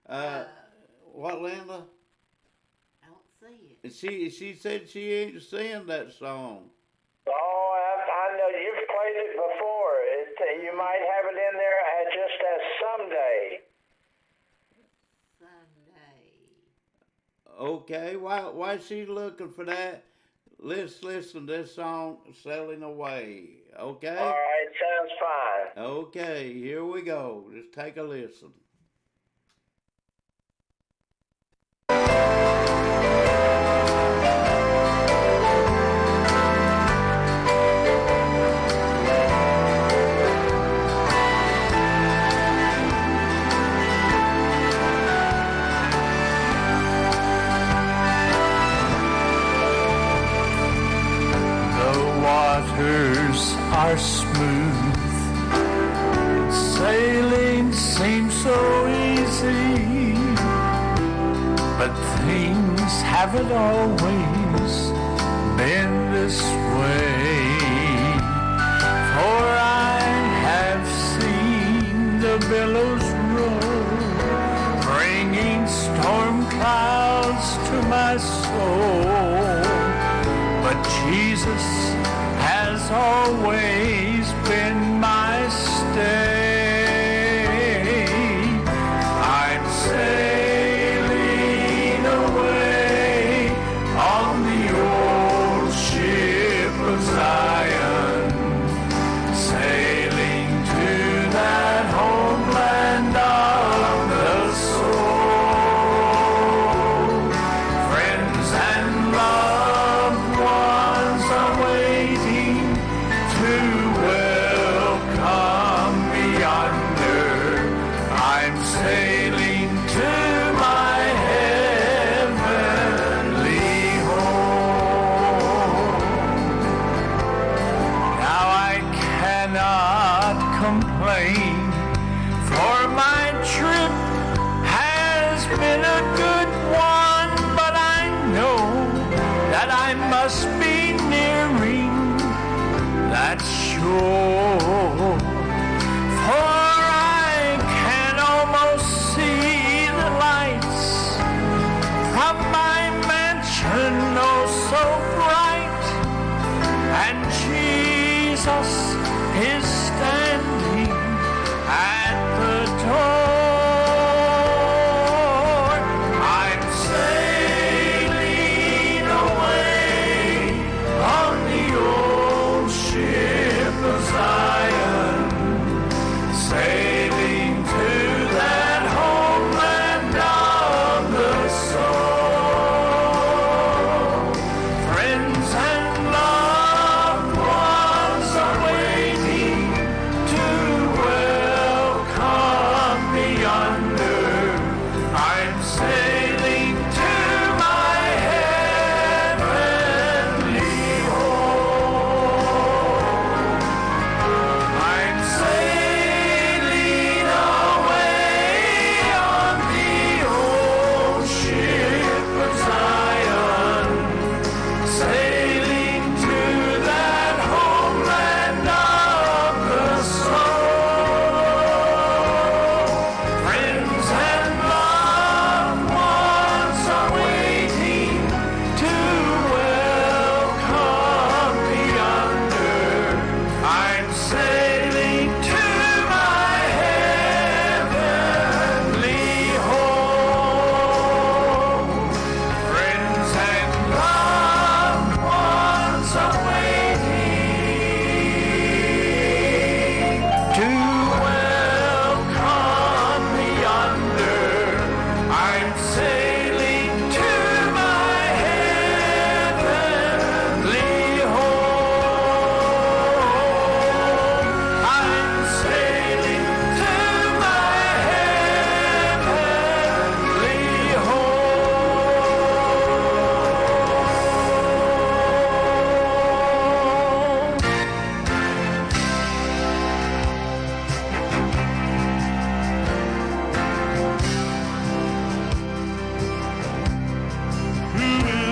what, Linda? I don't see it. She said she ain't seeing that song. Oh, I know you've played it before. You might have it in there just as "Someday." Sunday. Okay, why she looking for that? Let's listen to this song, "Sailing Away." Okay? All right, sounds fine. Okay, here we go. Just take a listen. Waters are smooth, sailing seems so easy, but things haven't always been this way. For I have seen the billows roll, bringing storm clouds to my soul, but Jesus has always been my stay. I'm sailing away on the old ship of Zion, sailing to that homeland of the soul. Friends and loved ones are waiting to welcome me yonder. I'm sailing to my heavenly home. Now I cannot complain, for my trip has been a good one, but I know that I must be nearing that shore. For I can almost see the lights from my mansion, oh so bright, and Jesus is standing at the door. I'm sailing away on the old ship of Zion, sailing to that homeland of the soul. Friends and loved ones are waiting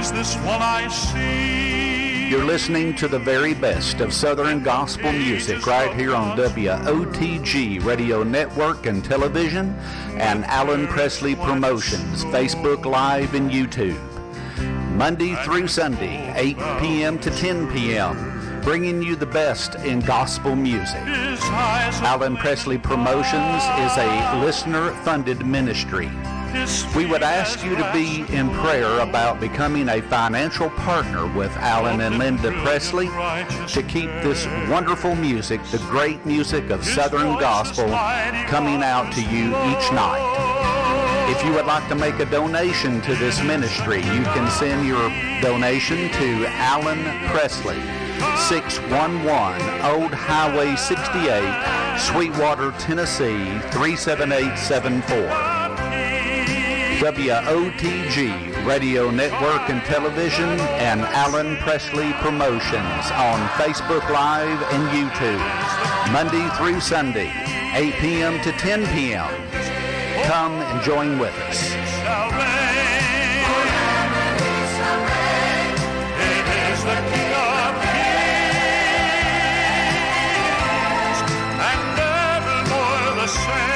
is this one I see? You're listening to the very best of Southern gospel music right here on WOTG Radio Network and Television and Alan Presley Promotions, Facebook Live and YouTube. Monday through Sunday, 8 p.m. to 10 p.m., bringing you the best in gospel music. Alan Presley Promotions is a listener-funded ministry. We would ask you to be in prayer about becoming a financial partner with Alan and Linda Presley to keep this wonderful music, the great music of Southern gospel, coming out to you each night. If you would like to make a donation to this ministry, you can send your donation to Alan Presley, 611 Old Highway 68, Sweetwater, Tennessee, 37874. WOTG Radio Network and Television and Alan Presley Promotions on Facebook Live and YouTube, Monday through Sunday, 8 p.m. to 10 p.m. Come and join with us. It is the King of Kings, and evermore the same.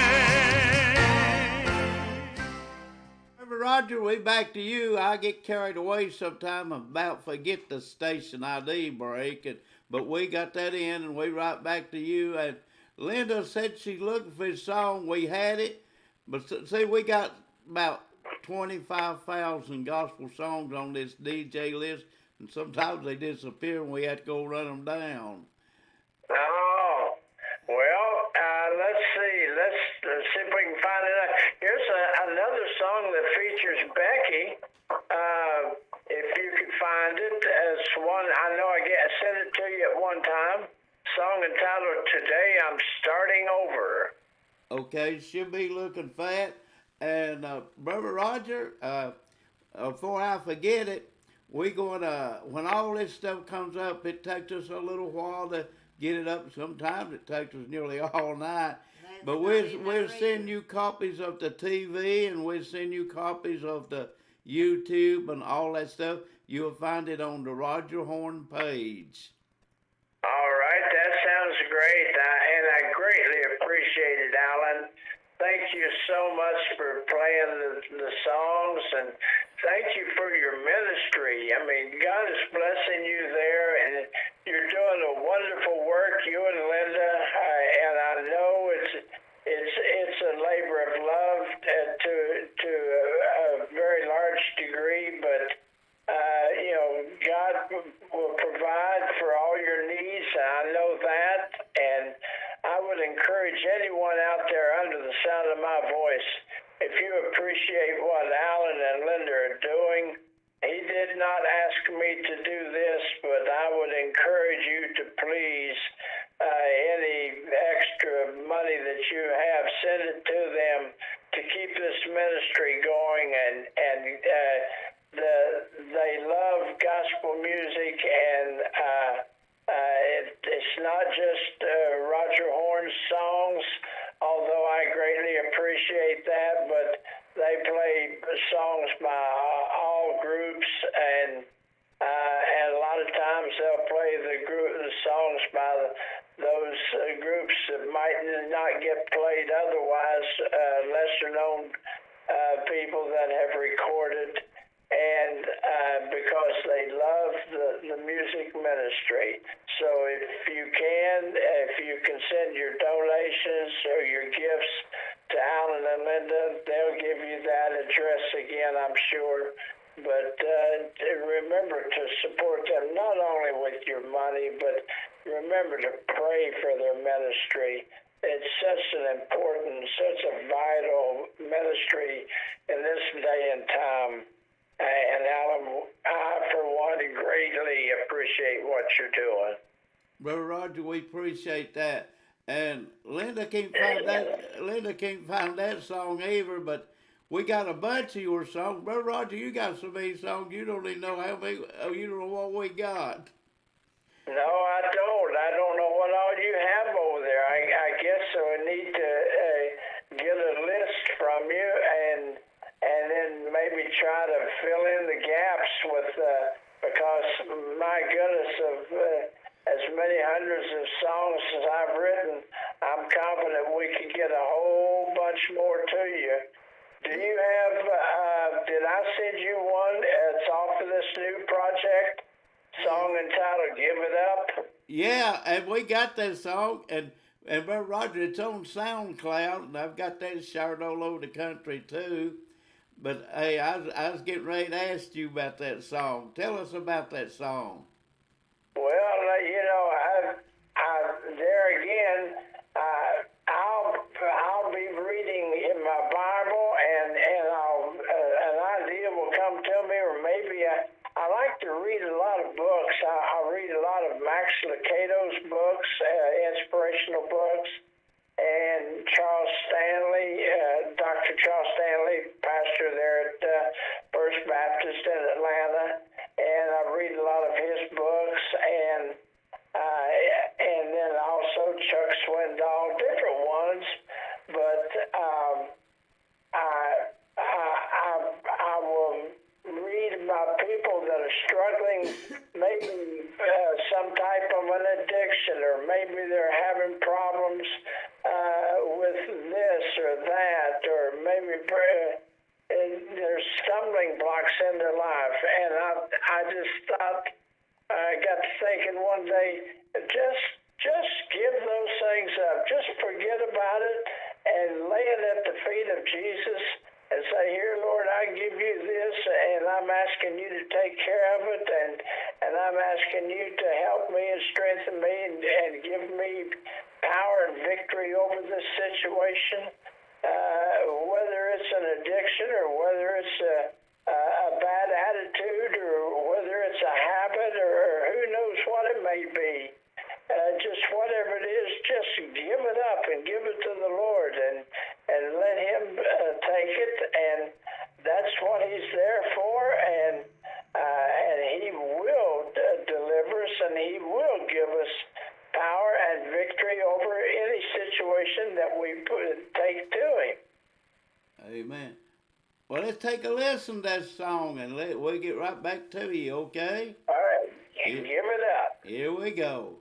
Roger, we back to you. I get carried away sometime about forget the station ID break, but we got that in and we right back to you. And Linda said she's looking for a song. We had it, but see, we got about 25,000 gospel songs on this DJ list, and sometimes they disappear and we have to go run them down. Oh, well, let's see. Let's see if we can find it out. Here's another song that features Becky. If you could find it, as one, I know I sent it to you at one time. Song entitled "Today I'm Starting Over." Okay, she'll be looking fat. And Brother Roger, before I forget it, we going to, when all this stuff comes up, it takes us a little while to get it up. Sometimes it takes us nearly all night. But we'll send you copies of the TV and we'll send you copies of the YouTube and all that stuff. You'll find it on the Roger Horne page. All right, that sounds great, and I greatly appreciate it, Alan. Thank you so much for playing the songs, and thank you for your ministry. I mean, God is blessing you there, and you're doing a wonderful work, you and Linda, and I know it's a labor of love to a very large degree, but God will provide for all your needs, and I know that, and I would encourage anyone out there under the sound of my voice, if you appreciate what Alan and Linda are doing, he did not ask me to do this, but I would encourage you to please, any extra money that you have, send it to them to keep this ministry going, and they love gospel music, and it's not just Roger Horne's songs, although I greatly appreciate that, but they play songs by all groups, and a lot of times they'll play the songs by those groups that might not get played otherwise, lesser known people that have recorded, and because they love the music ministry. So if you can send your donations or your gifts to Alan and Linda, they'll give you that address again, I'm sure. But remember to support them not only with your money, but remember to pray for their ministry. It's such an important, such a vital ministry in this day and time. And Alan, I, for one, greatly appreciate what you're doing. Brother Roger, we appreciate that. And Linda can't find that. Linda can't find that song either. But we got a bunch of your songs, Brother Roger. You got so many songs you don't even know how many. You don't know what we got. No, I don't. I don't know what all you have over there. I guess I need to get a list from you and then maybe try to fill in the gaps with that's all for this new project, song entitled "Give It Up." Yeah, and we got that song, and Brother Roger, it's on SoundCloud, and I've got that shared all over the country too. But hey, I was getting ready to ask you about that song. Tell us about that song. Well, there again, I'll be reading in my Bible, and an idea will come to me, or maybe I like to read a lot of books. I read a lot of Max Lucado's books, inspirational books, and Charles Stanley, Dr. Charles Stanley, pastor there at First Baptist in Atlanta, and I read a lot of his books, and then also Chuck Swindoll, different ones, but I will read about people that are struggling, maybe some type of an addiction, or maybe they're having problems with this or that, or maybe there's stumbling blocks in their life. And I just thought, I got to thinking one day, just give those things up. Just forget about it and lay it at the feet of Jesus and say, "Here, Lord, I give you this, and I'm asking you to take care of it, and I'm asking you to help me and strengthen me and give me power and victory over this situation." Whether it's an addiction, or whether it's a bad attitude, or whether it's a habit, or who knows what it may be. Just whatever it is, just give it up and give it to the Lord, and let Him take it, and that's what He's there for, and He will deliver us, and He will give us power and victory over any situation that we take to Him. Amen. Well, let's take a listen to that song, and we'll get right back to you, okay? All right, give it up. Here we go.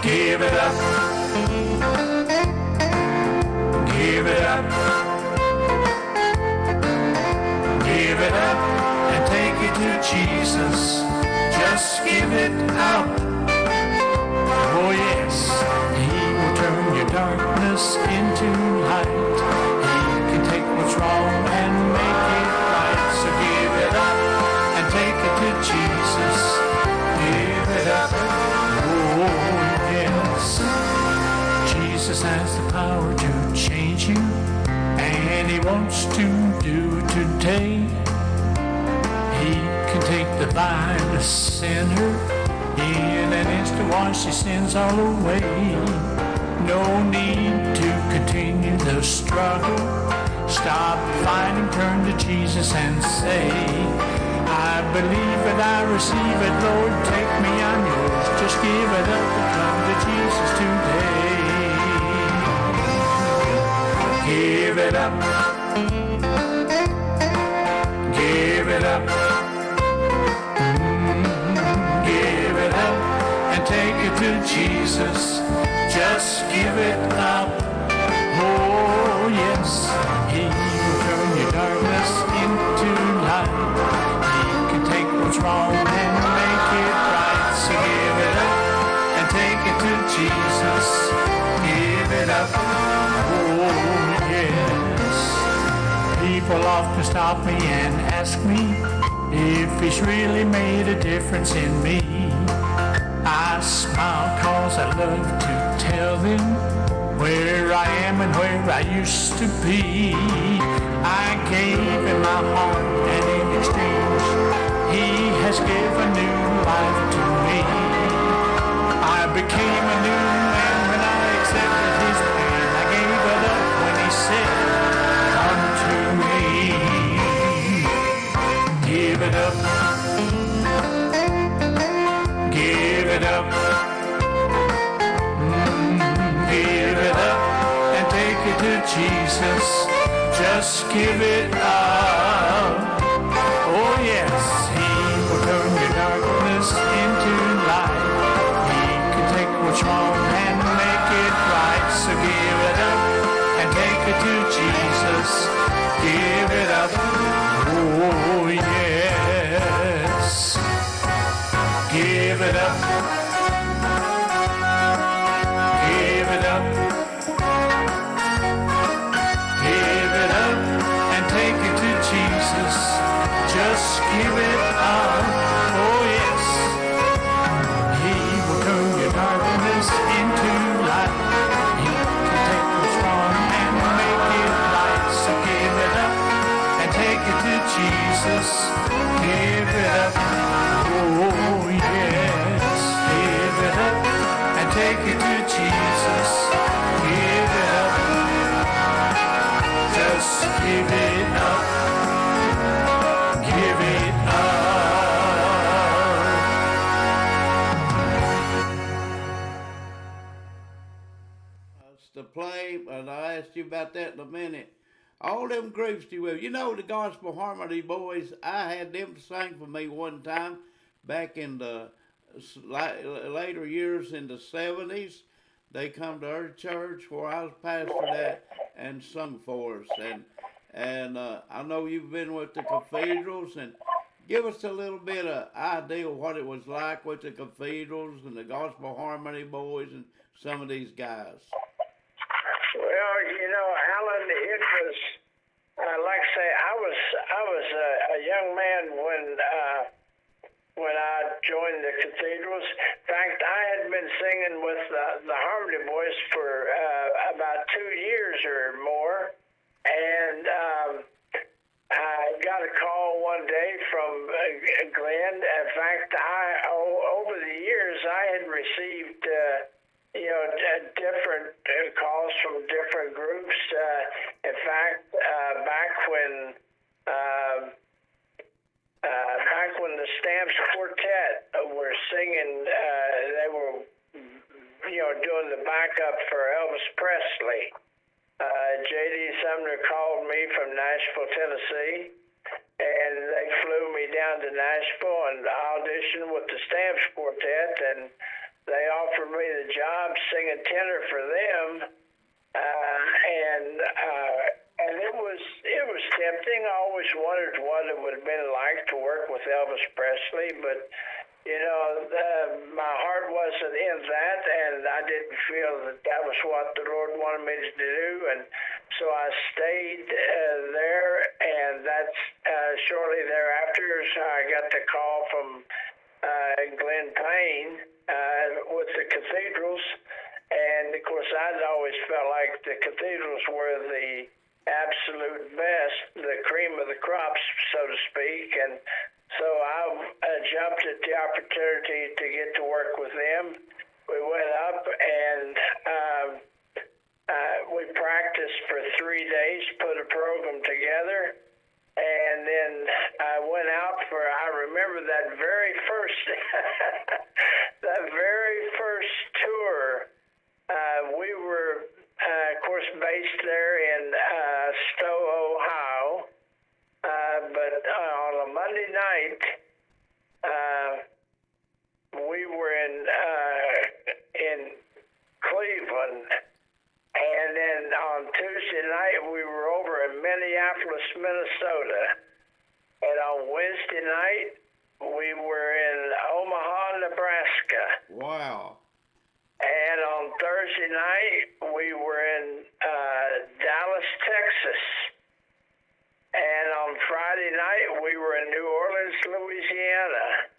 Give it up. Give it up. Give it up and take it to Jesus. Just give it up. Oh yes, He will turn your darkness into light. He can take what's wrong and make it right. So give it up and take it to Jesus. Give it up. Oh yes, Jesus has the power to change you, and He wants to do today. He can take the vilest sinner in an instant, wash his sins all away. No need to continue the struggle. Stop fighting, turn to Jesus and say, I believe it, I receive it, Lord, take me, I'm yours. Just give it up and come to Jesus today. Give it up. Give it up. Give it up and take it to Jesus. Just give it up. Oh yes, He will turn your darkness into light. He can take what's wrong and make it right. So give it up and take it to Jesus. Give it up. Oh yes. People often stop me and ask me if He's really made a difference in me. I smile cause I love to tell them where I am and where I used to be. I gave Him my heart, and in exchange He has given new life to me. I became a new man when I accepted His plan. I gave it up when He said, come to me. Give it up. Give it up. Give it up and take it to Jesus. Just give it up. Oh yes, He will turn your darkness into light. He can take take it to Jesus. Give it up. Oh, yes. Give it up. Give it up. Give it up and take it to Jesus. Just give it up. Oh, yes. He will turn your darkness into light. He can take what's wrong and make it right. So give it up and take it to Jesus. Give it up. Oh, yes. Give it up and take it to Jesus. Give it up. Just give it up. Give it up. To play, and I'll ask you about that in a minute. All them groups you with, you know the Gospel Harmony Boys, I had them sing for me one time back in the later years in the 70s. They come to our church where I was pastor at and sung for us. And I know you've been with the Cathedrals, and give us a little bit of idea of what it was like with the Cathedrals and the Gospel Harmony Boys and some of these guys. Well, you know, Alan, it was like I say, I was a young man when I joined the Cathedrals. In fact, I had been singing with the Harmony Boys for about 2 years or more, and I got a call one day from Glenn. In fact, over the years, I had received different calls from different groups. In fact, back when the Stamps Quartet were singing, they were, doing the backup for Elvis Presley. J.D. Sumner called me from Nashville, Tennessee, and they flew me down to Nashville and auditioned with the Stamps Quartet, and they offered me the job singing tenor for them, and it was tempting. I always wondered what it would have been like to work with Elvis Presley, but my heart wasn't in that, and I didn't feel that was what the Lord wanted me to do, and so I stayed there, and that's shortly thereafter I got the call from Glenn Payne with the Cathedrals, and of course I'd always felt like the Cathedrals were the absolute best, the cream of the crops, so to speak, and so I jumped at the opportunity to get to work with them. We went up and we practiced for 3 days, put a program together, and then I went out for, I remember that very first tour. We were, of course, based there in Stowe, Ohio, but on a Monday night, we were in Cleveland, and then on Tuesday night we were over in Minneapolis, Minnesota, and on Wednesday night we were in Omaha, Nebraska. Wow. And on Thursday night, we were in Dallas, Texas. And on Friday night, we were in New Orleans, Louisiana.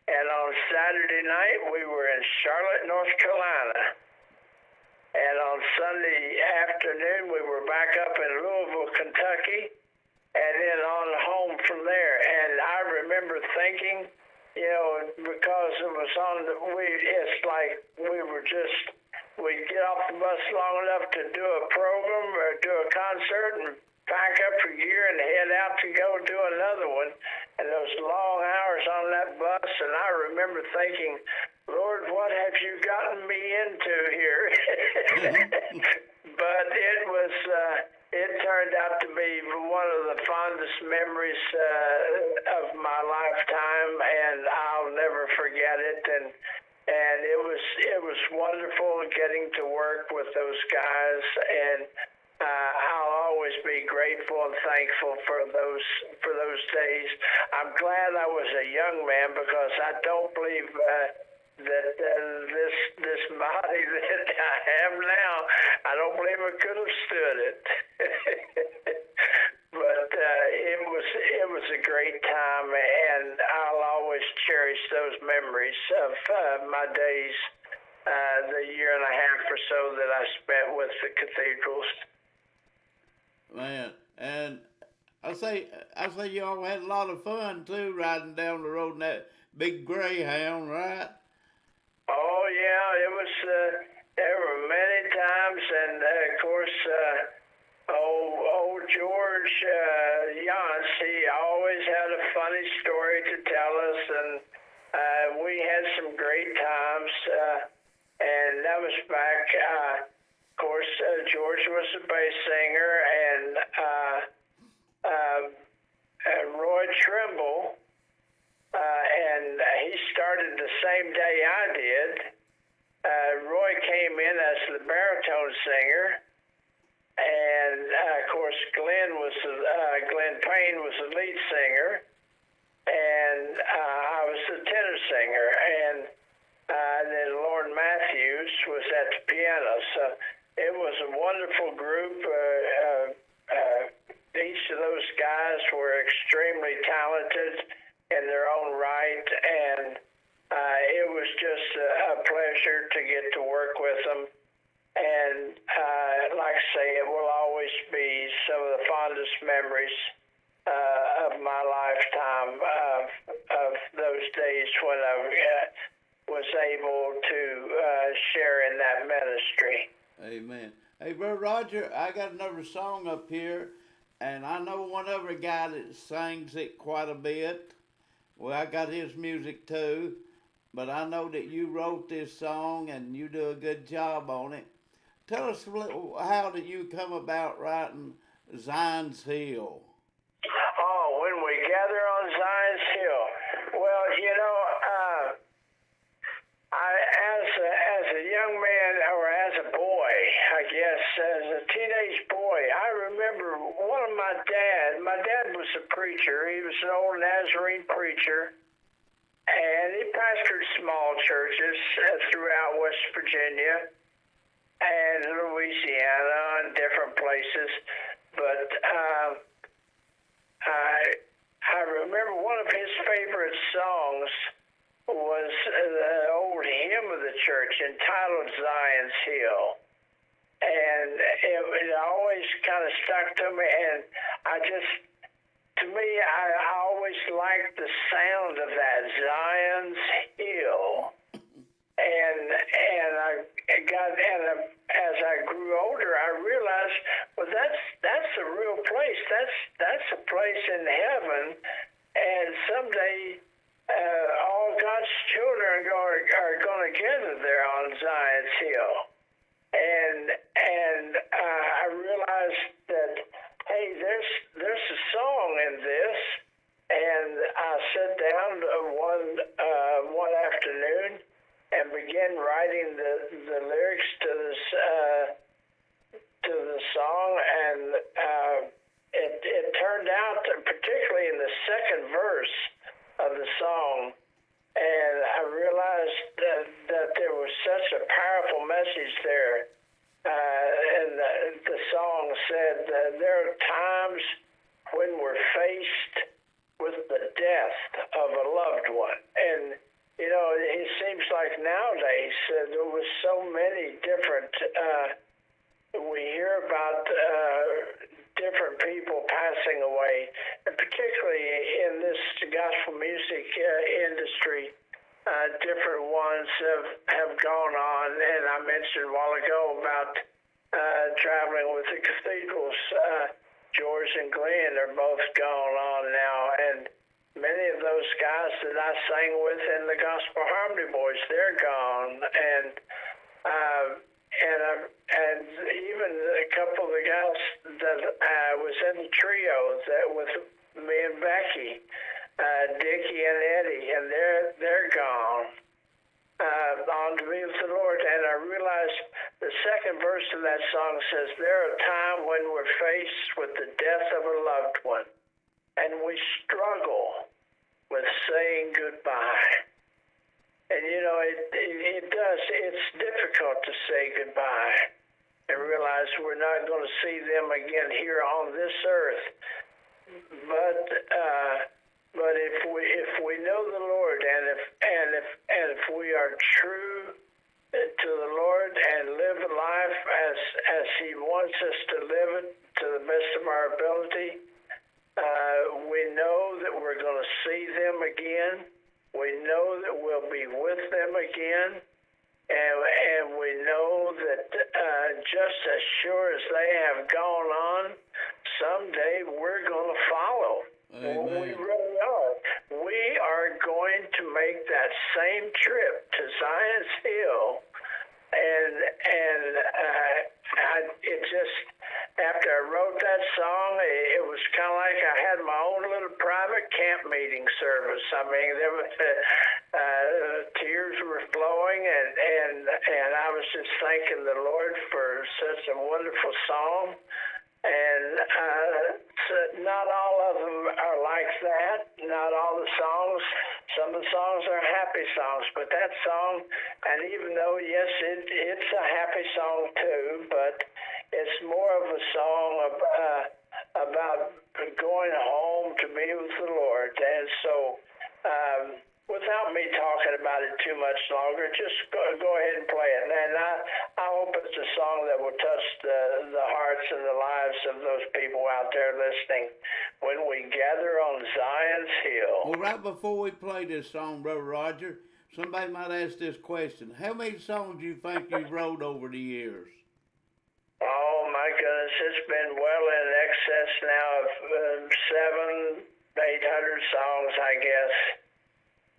And on Saturday night, we were in Charlotte, North Carolina. And on Sunday afternoon, we were back up in Louisville, Kentucky, and then on home from there. And I remember thinking, because it was it's like we'd get off the bus long enough to do a program or do a concert and pack up your gear and head out to go do another one. And those long hours on that bus, and I remember thinking, Lord, what have you gotten me into here? But it turned out to be one of the fondest memories of my lifetime, and I'll never forget it. And it was wonderful getting to work with those guys, and grateful and thankful for those days. I'm glad I was a young man, because I don't believe that this body that I have now, I don't believe I could have stood it. But it was a great time, and I'll always cherish those memories of my days, the year and a half or so that I spent with the Cathedrals. Man, and I say y'all had a lot of fun too, riding down the road in that big Greyhound, right? Oh yeah, it was. There were many times, and of course, old George Yance, he always had a funny story to tell us, and we had some great times. And that was back. Of course, George was a bass singer, and Roy Trimble. And he started the same day I did. Roy came in as the baritone singer, and of course Glenn Payne was the lead singer, and I was the tenor singer, and then Lauren Matthews was at the piano. So it was a wonderful group. Each of those guys were extremely talented in their own right, and it was just a pleasure to get to work with them. And like I say, it will always be some of the fondest memories of my lifetime of those days when I was able to share in that ministry. Amen. Hey, Brother Roger, I got another song up here, and I know one other guy that sings it quite a bit. Well, I got his music too, but I know that you wrote this song and you do a good job on it. Tell us a little, how did you come about writing Zion's Hill? Oh, when we gather on Zion's Hill. Well, you know, as a young man, or as a boy, I guess, as a teenage boy, I remember one of my dad was a preacher. He was an old Nazarene preacher, and he pastored small churches throughout West Virginia and Louisiana and different places. But I remember one of his favorite songs was the old hymn of the church entitled Zion's Hill. And it always kind of stuck to me, and to me, I always liked the sound of that, Zion's Hill. And as I grew older, I realized, well, that's a real place. That's a place in heaven, and someday all God's children are going to gather there on Zion's Hill. And I realized that, hey, there's a song in this, and I sat down one afternoon and began writing the lyrics to the song, and it turned out, particularly in the second verse of the song, and I realized that there was such a powerful message there. And the song said, there are times when we're faced with the death of a loved one. And, you know, it seems like nowadays there was so many different, we hear about different people passing away, and particularly in this gospel music industry, different ones have gone on. And I mentioned a while ago about traveling with the Cathedrals. George and Glenn are both gone on now, and many of those guys that I sang with in the Gospel Harmony Boys, they're gone. And even a couple of the guys that was in the trio that with me and Becky, Dickie and Eddie, and they're gone on to be with the Lord. And I realized the second verse of that song says, there are times when we're faced with the death of a loved one, and we struggle with saying goodbye. And it does. It's difficult to say goodbye and realize we're not going to see them again here on this earth. But if we know the Lord, and if we are true to the Lord and live life as He wants us to live it to the best of our ability, we know that we're going to see them again. We know that we'll be with them again. And we know that just as sure as they have gone on, someday we're going to follow. Amen. We really are. We are going to make that same trip to Zion's Hill. And it just, after I wrote that song, it was kind of like I had my own little private camp meeting service. I mean, there was tears were flowing, and I was just thanking the Lord for such a wonderful song. And so not all of them are like that. Not all the songs. Some of the songs are happy songs, but that song, and even though, yes, it's a happy song too, but it's more of a song about going home to be with the Lord. And so, without me talking about it too much longer, just go ahead and play it. And I hope it's a song that will touch the hearts and the lives of those people out there listening when we gather on Zion's Hill. Well, right before we play this song, Brother Roger, somebody might ask this question. How many songs do you think you've wrote over the years? Oh, my goodness. It's been well in excess now of 700-800 songs, I guess.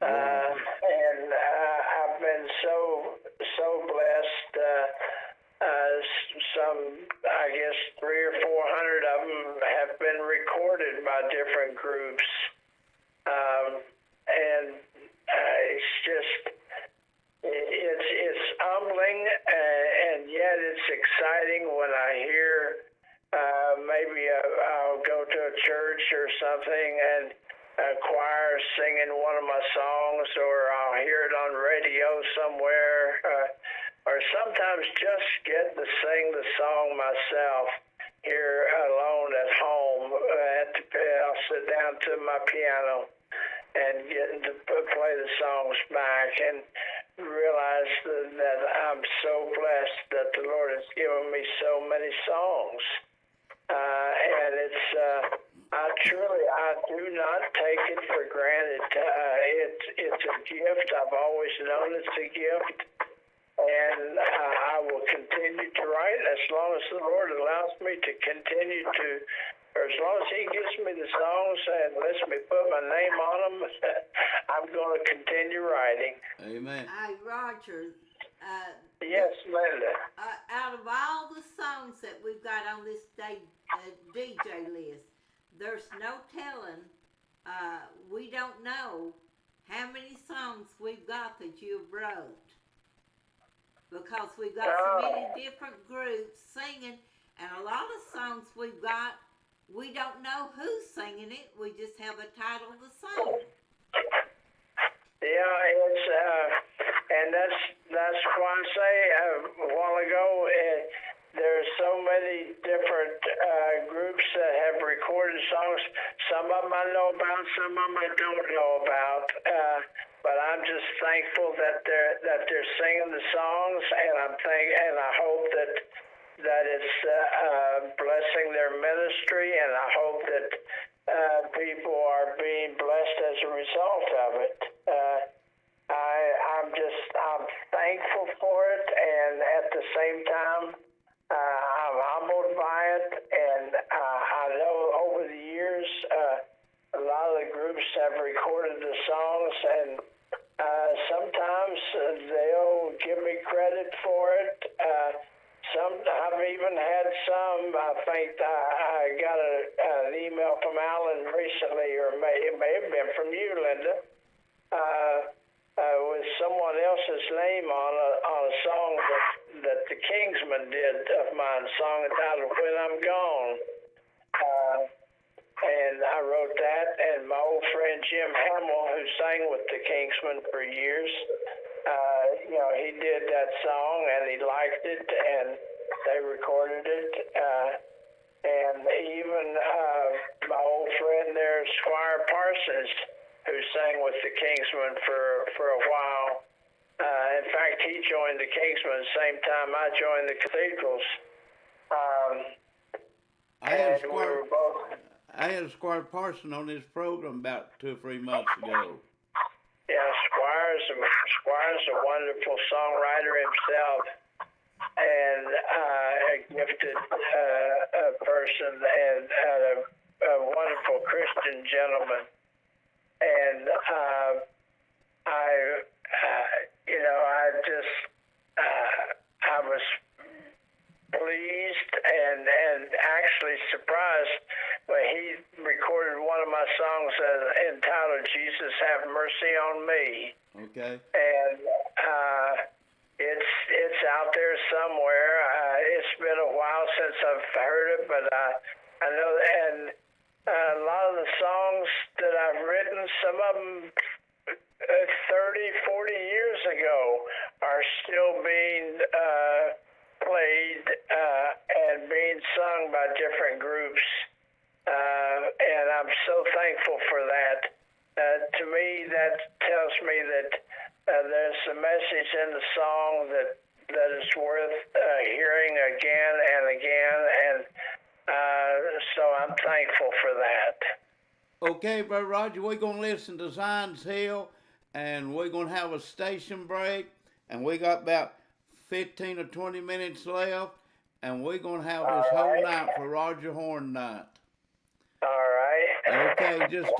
And I've been so blessed. Some, I guess, 300 or 400 of them have been recorded by different groups. And it's just, it's humbling, and yet it's exciting when I hear maybe I'll go to a church or something and a choir singing one of my songs, or I'll hear it on radio somewhere, or sometimes just get to sing the song myself here alone at home. I'll sit down to my piano and get to play the songs back and realize that I'm so blessed that the Lord has given me so many songs. And it's, I do not take it for granted. It's a gift. I've always known it's a gift. And I will continue to write as long as the Lord allows me to continue to, or as long as He gives me the songs and lets me put my name on them, I'm going to continue writing. Amen. Hey, Roger. Yes, Linda. Out of all the songs that we've got on this DJ list, there's no telling. We don't know how many songs we've got that you wrote, because we've got so many different groups singing, and a lot of songs we've got, we don't know who's singing it. We just have the title of the song. Yeah, it's and that's why I say a while ago, there's so many different groups that have recorded songs. Some of them I know about, some of them I don't know about. But I'm just thankful that they're singing the songs, and I hope that it's blessing their ministry, and I hope that people are being blessed as a result of it. I'm thankful for it, and at the same time, I'm humbled by it, and I know over the years, a lot of the groups have recorded the songs, and sometimes they'll give me credit for it. I've even had some. I think I got an email from Alan recently, or it may have been from you, Linda, with someone else's name on a song that the Kingsmen did of mine, song entitled When I'm Gone. And I wrote that, and my old friend Jim Hamill, who sang with the Kingsmen for years, he did that song, and he liked it, and they recorded it. And even my old friend there, Squire Parsons, who sang with the Kingsmen for a while. In fact, he joined the Kingsmen the same time I joined the Cathedrals. I had Squire Parson on this program about 2 or 3 months ago. Yeah, Squire's a wonderful songwriter himself, and a gifted person, and a wonderful Christian gentleman. And I was pleased and actually surprised when he recorded one of my songs entitled "Jesus Have Mercy on Me." Okay. And it's out there somewhere. It's been a while since I've heard it, but I know, and a lot of the songs that I've written, some of them 30, 40 years ago, are still being played and being sung by different groups. And I'm so thankful for that. To me, that tells me that there's a message in the song that is worth hearing again and again, and so I'm thankful for that. Okay, Brother Roger, we're going to listen to Zion's Hill, and we're going to have a station break, and we got about 15 or 20 minutes left, and we're going to have this whole night for Roger Horne night. All right. Okay, just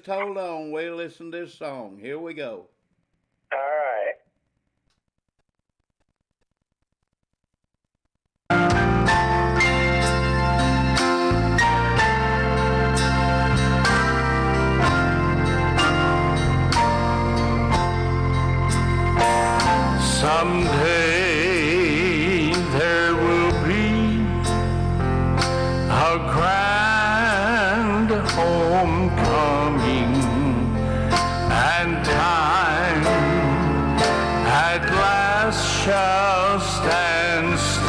hold on. We'll listen to this song. Here we go. All right. Someday there will be a grand homecoming, and time at last shall stand still.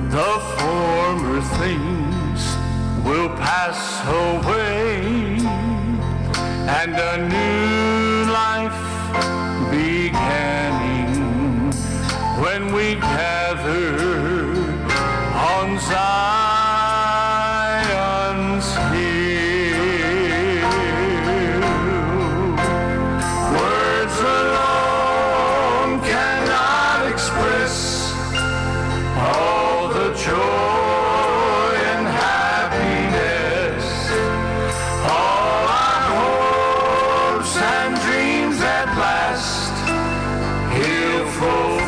The former things will pass away, and a new life beginning when we gather on Zion's hill. Words alone cannot express all the joy and happiness, all our hopes and dreams at last He'll fulfill.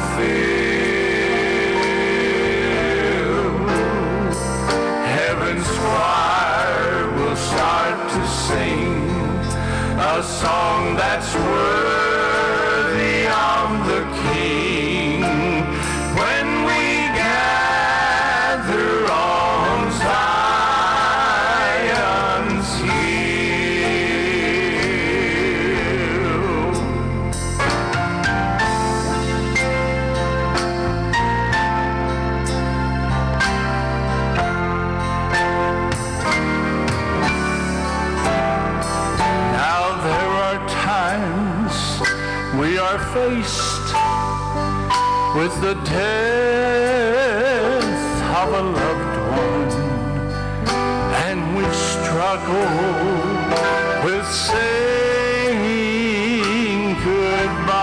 Heaven's choir will start to sing a song that's worthy of the King when we gather on Zion's hill. Now there are times we are faced with the death of a loved one, and we struggle with saying goodbye.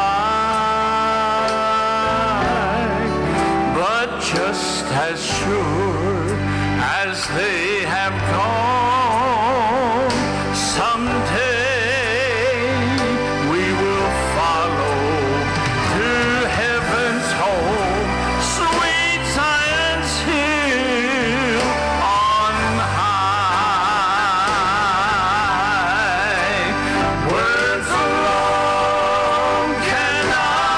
But just as sure as they have gone, someday we will follow to heaven's home, sweet Zion's hill on high. Words alone cannot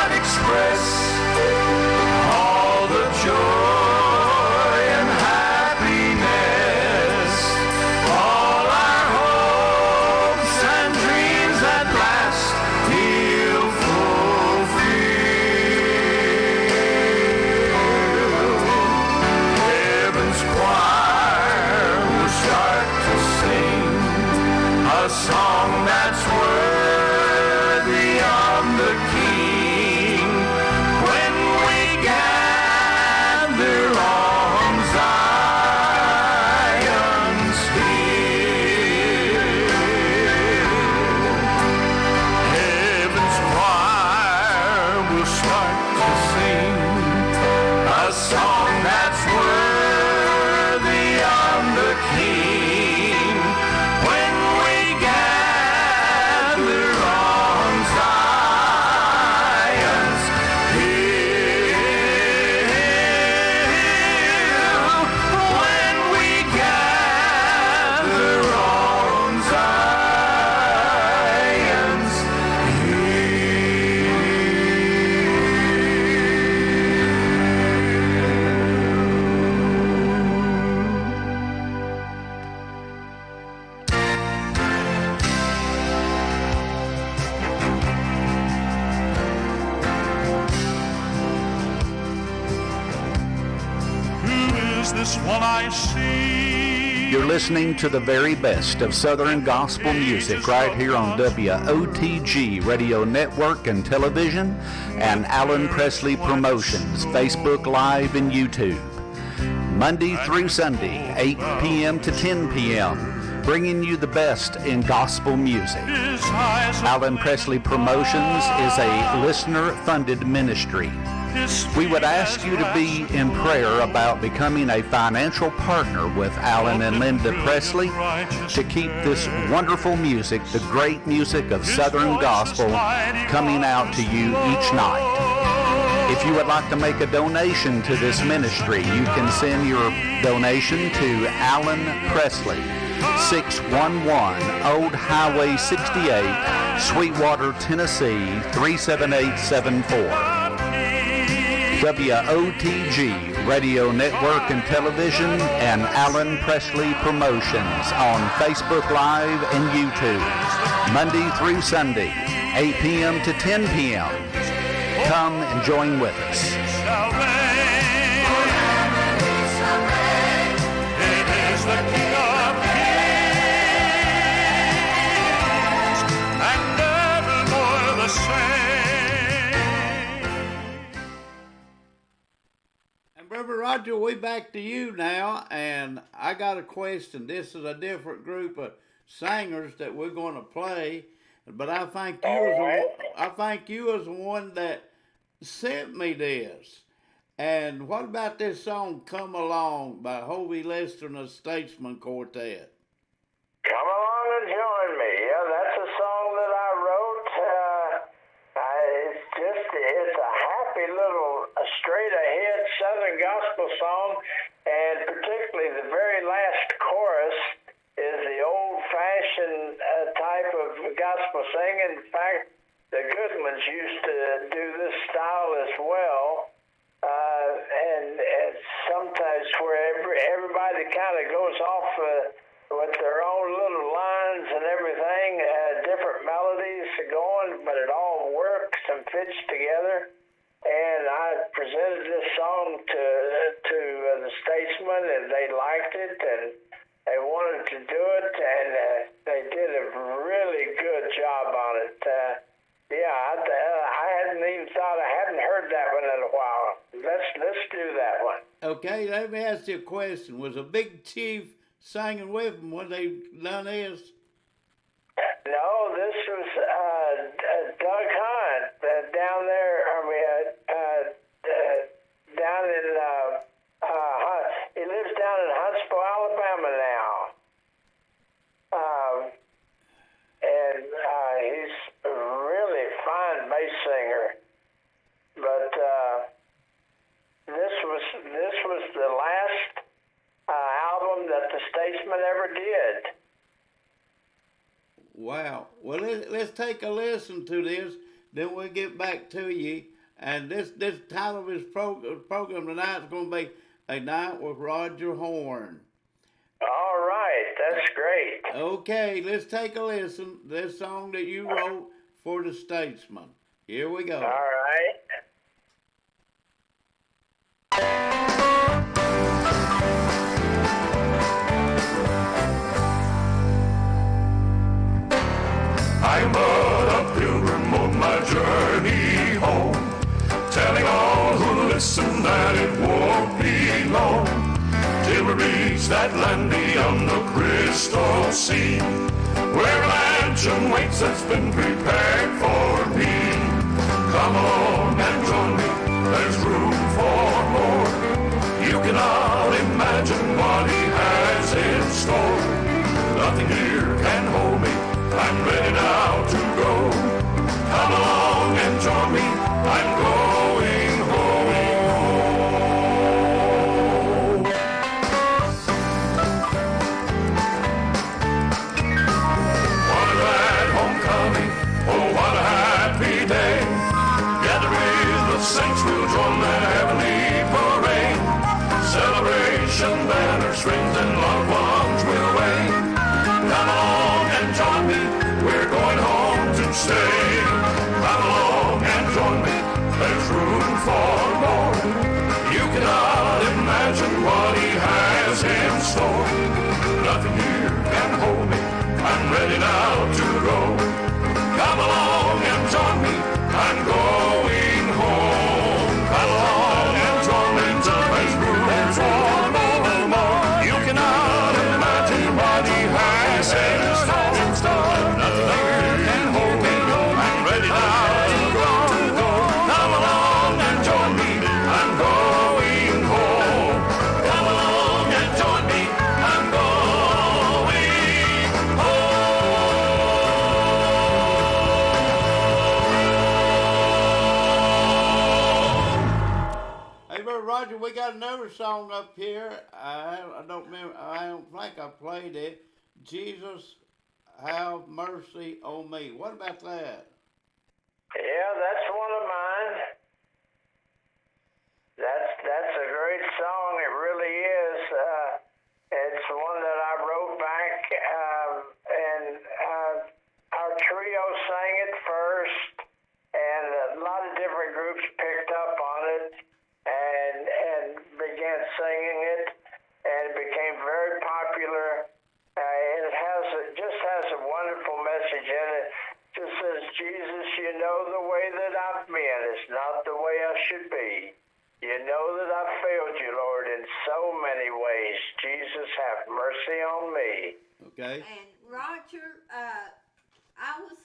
as this one I see. You're listening to the very best of Southern gospel music right here on WOTG Radio Network and Television and Alan Presley Promotions, Facebook Live and YouTube. Monday through Sunday, 8 p.m. to 10 p.m., bringing you the best in gospel music. Alan Presley Promotions is a listener-funded ministry. We would ask you to be in prayer about becoming a financial partner with Alan and Linda Presley to keep this wonderful music, the great music of Southern gospel, coming out to you each night. If you would like to make a donation to this ministry, you can send your donation to Alan Presley, 611 Old Highway 68, Sweetwater, Tennessee, 37874. WOTG Radio Network and Television and Alan Presley Promotions on Facebook Live and YouTube, Monday through Sunday, 8 p.m. to 10 p.m. Come and join with us. It is the King of Kings, and evermore the same. Brother Roger, we back to you now, and I got a question. This is a different group of singers that we're going to play, but I think you was the one that sent me this. And what about this song "Come Along" by Hovey Lester and the Statesman Quartet? Come along and join me. Yeah, that's a song that I wrote. It's a happy little straight ahead Southern gospel song, and particularly the very last chorus is the old fashioned type of gospel singing. In fact, the Goodmans used to do this style as well, and it's sometimes where everybody kind of goes off with their own little lines and everything, different melodies going, but it all works and fits together. And I presented this song to the Statesman, and they liked it, and they wanted to do it, and they did a really good job on it. I hadn't even thought, I hadn't heard that one in a while. Let's do that one. Okay, let me ask you a question. Was a Big Chief singing with them when they done this? No, this was Doug Hunt down there. Down in he lives down in Huntsville, Alabama now, and he's a really fine bass singer. But this was the last album that the Statesman ever did. Wow. Well, let's take a listen to this, then we'll get back to you. And this title of his program tonight is going to be A Night with Roger Horne. All right, that's great. Okay, let's take a listen to this song that you wrote for the Statesman. Here we go. All right. I'm but a pilgrim on my journey home, telling all who listen that it won't be long till we reach that land beyond the crystal sea, where a mansion waits that's been prepared for me. Come along and join me, there's room for more. You cannot imagine what he has in store. Nothing here can hold me, I'm ready now to go. Come along and join me, I'm going home. What a glad homecoming, oh what a happy day. Gather with the saints, we'll join the heavenly parade. Celebration banners, strings and loved ones will wave. Come along and join me, we're going home to stay. Come along and join me, there's room for more. You cannot imagine what he has Roger, we got another song up here. I don't remember. I don't think I played it. Jesus, have mercy on me. What about that? Yeah, that's one of mine. That's a great song. It really is. It's one that I wrote back, and our trio sang it first, and a lot of different groups picked up on it and began singing it, and it became very popular. It just has a wonderful message in it. It just says, Jesus, you know the way that I've been. It's not the way I should be. You know that I've failed you, Lord, in so many ways. Jesus, have mercy on me. Okay. And Roger, I was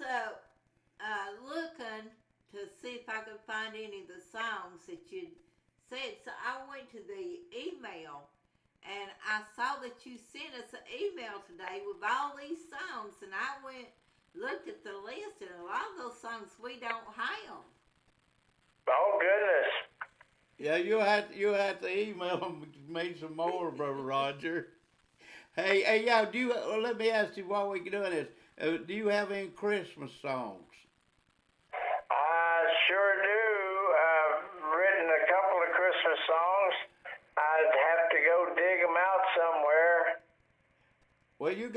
looking to see if I could find any of the songs that you'd said. So I went to the email, and I saw that you sent us an email today with all these songs, and I looked at the list, and a lot of those songs we don't have. Oh, goodness. Yeah, you had to email me some more, Brother Roger. Hey, yeah. Let me ask you while we're doing this. Do you have any Christmas songs? I sure do. I've written a couple of Christmas songs. I'd have to go dig them out somewhere. Well, you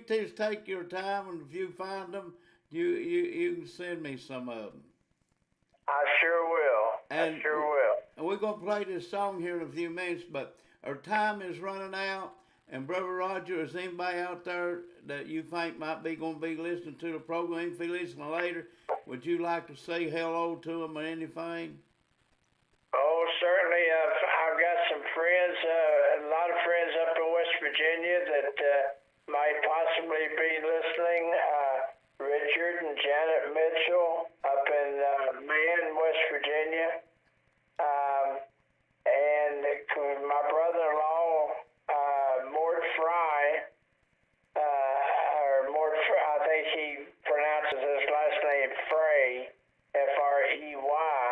just take your time, and if you find them, you can send me some of them. I sure will. I sure will. And we're gonna play this song here in a few minutes, but our time is running out. And Brother Roger, is anybody out there that you think might be going to be listening to the program, if you listen later, would you like to say hello to them or anything? Oh, certainly. I've got some friends, a lot of friends up in West Virginia that might possibly be listening. Richard and Janet Mitchell up in Man, West Virginia. And my brother-in-law, Mort Fry, I think he pronounces his last name Frey, F-R-E-Y.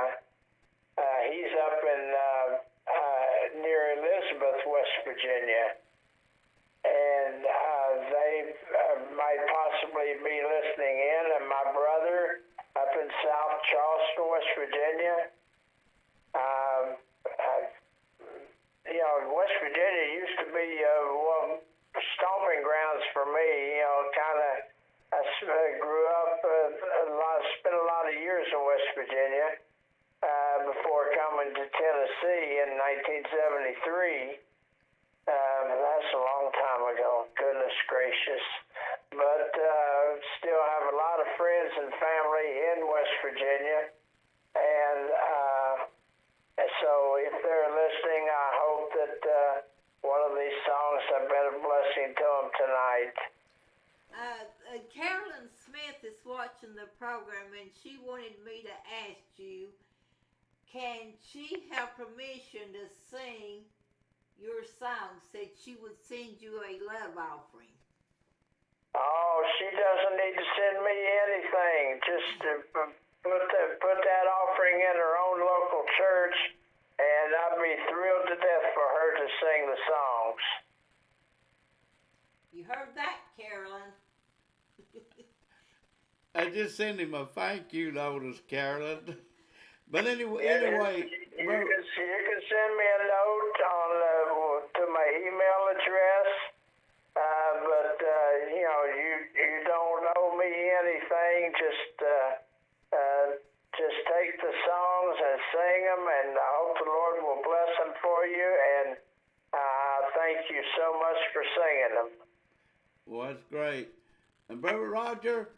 He's up in near Elizabeth, West Virginia. And they might possibly be listening in. And my brother up in South Charleston, West Virginia. West Virginia used to be stomping grounds for me. I grew up spent a lot of years in West Virginia before coming to Tennessee in 1973. That's a long time ago. Goodness gracious. But still have a lot of friends and family in West Virginia. And so if they're listening, I hope that one of these songs have been a blessing to them tonight. Carolyn Smith is watching the program, and she wanted me to ask you, can she have permission to sing your song? Said she would send you a love offering. Oh, she doesn't need to send me anything. Just to put that offering in her own local church, and I'd be thrilled to death for her to sing the songs. You heard that, Carolyn? I just sent him a thank you notice, Carolyn. But anyway, you can send me a note to my email address. But you don't owe me anything. Just take the songs and sing them, and I hope the Lord will bless them for you. And thank you so much for singing them. Well, that's great. And Brother Roger,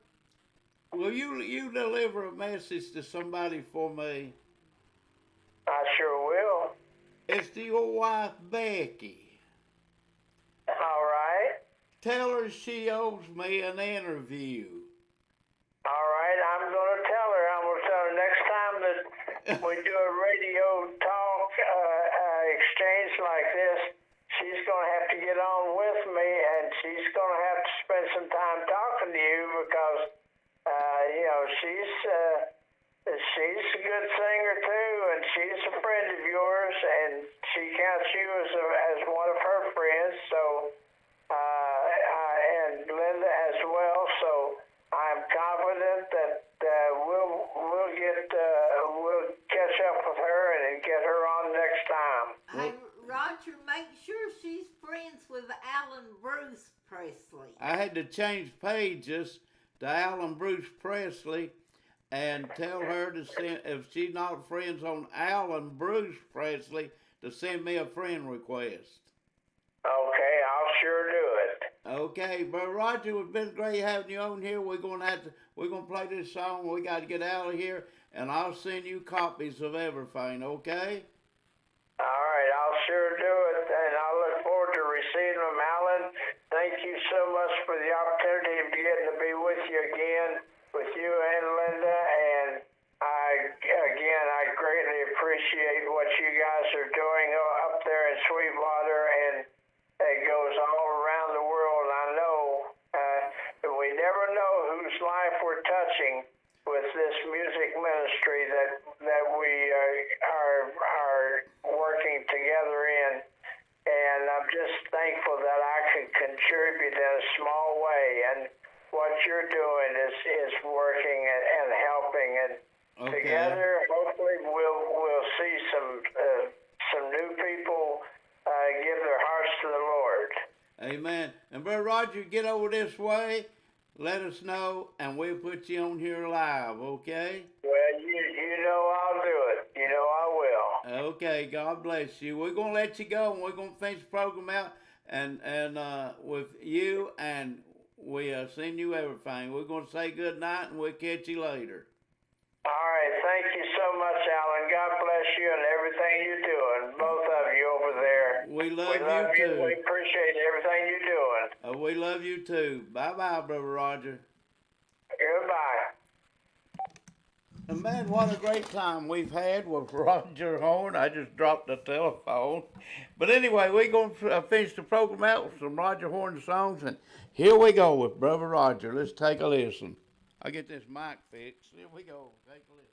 will you deliver a message to somebody for me? I sure will. It's to your wife, Becky. All right. Tell her she owes me an interview. All right, I'm going to tell her. I'm going to tell her next time that we do a radio talk exchange like this, she's going to have to get on with me, and she's going to have to spend some time talking to you because, she's a good singer too, and she's a friend and she counts you as one of her friends. So, and Linda as well. So I'm confident that we'll catch up with her and get her on next time. Hey, Roger, make sure she's friends with Alan Bruce Presley. I had to change pages to Alan Bruce Presley and tell her to send, if she's not friends on Alan Bruce Presley, to send me a friend request. Okay, I'll sure do it. Okay, Brother Roger, it's been great having you on here. We're gonna play this song. We got to get out of here, and I'll send you copies of everything. Okay? All right, I'll sure do it, and I look forward to receiving them, Alan. Thank you so much for the opportunity of getting to be with you again, with you and Linda, and I greatly appreciate what you guys are doing up there in Sweetwater, and it goes all around the world. I know we never know whose life we're touching with this music ministry that we are working together in, and I'm just thankful that I can contribute in a small way, and what you're doing is working and helping, and together hopefully we'll see some new people give their hearts to the Lord. Amen. And Brother Roger, get over this way. Let us know, and we'll put you on here live, okay? Well, you know I'll do it. You know I will. Okay, God bless you. We're going to let you go, and we're going to finish the program out and with you, and we send you everything. We're going to say good night, and we'll catch you later. All right. Thank you so much, Alan. God bless you and everything you're doing, both of you over there. We love you too. We appreciate everything you're doing. We love you too. Bye-bye, Brother Roger. Goodbye. And man, what a great time we've had with Roger Horne. I just dropped the telephone. But anyway, we're going to finish the program out with some Roger Horne songs. And here we go with Brother Roger. Let's take a listen. I'll get this mic fixed. Here we go. Take a listen.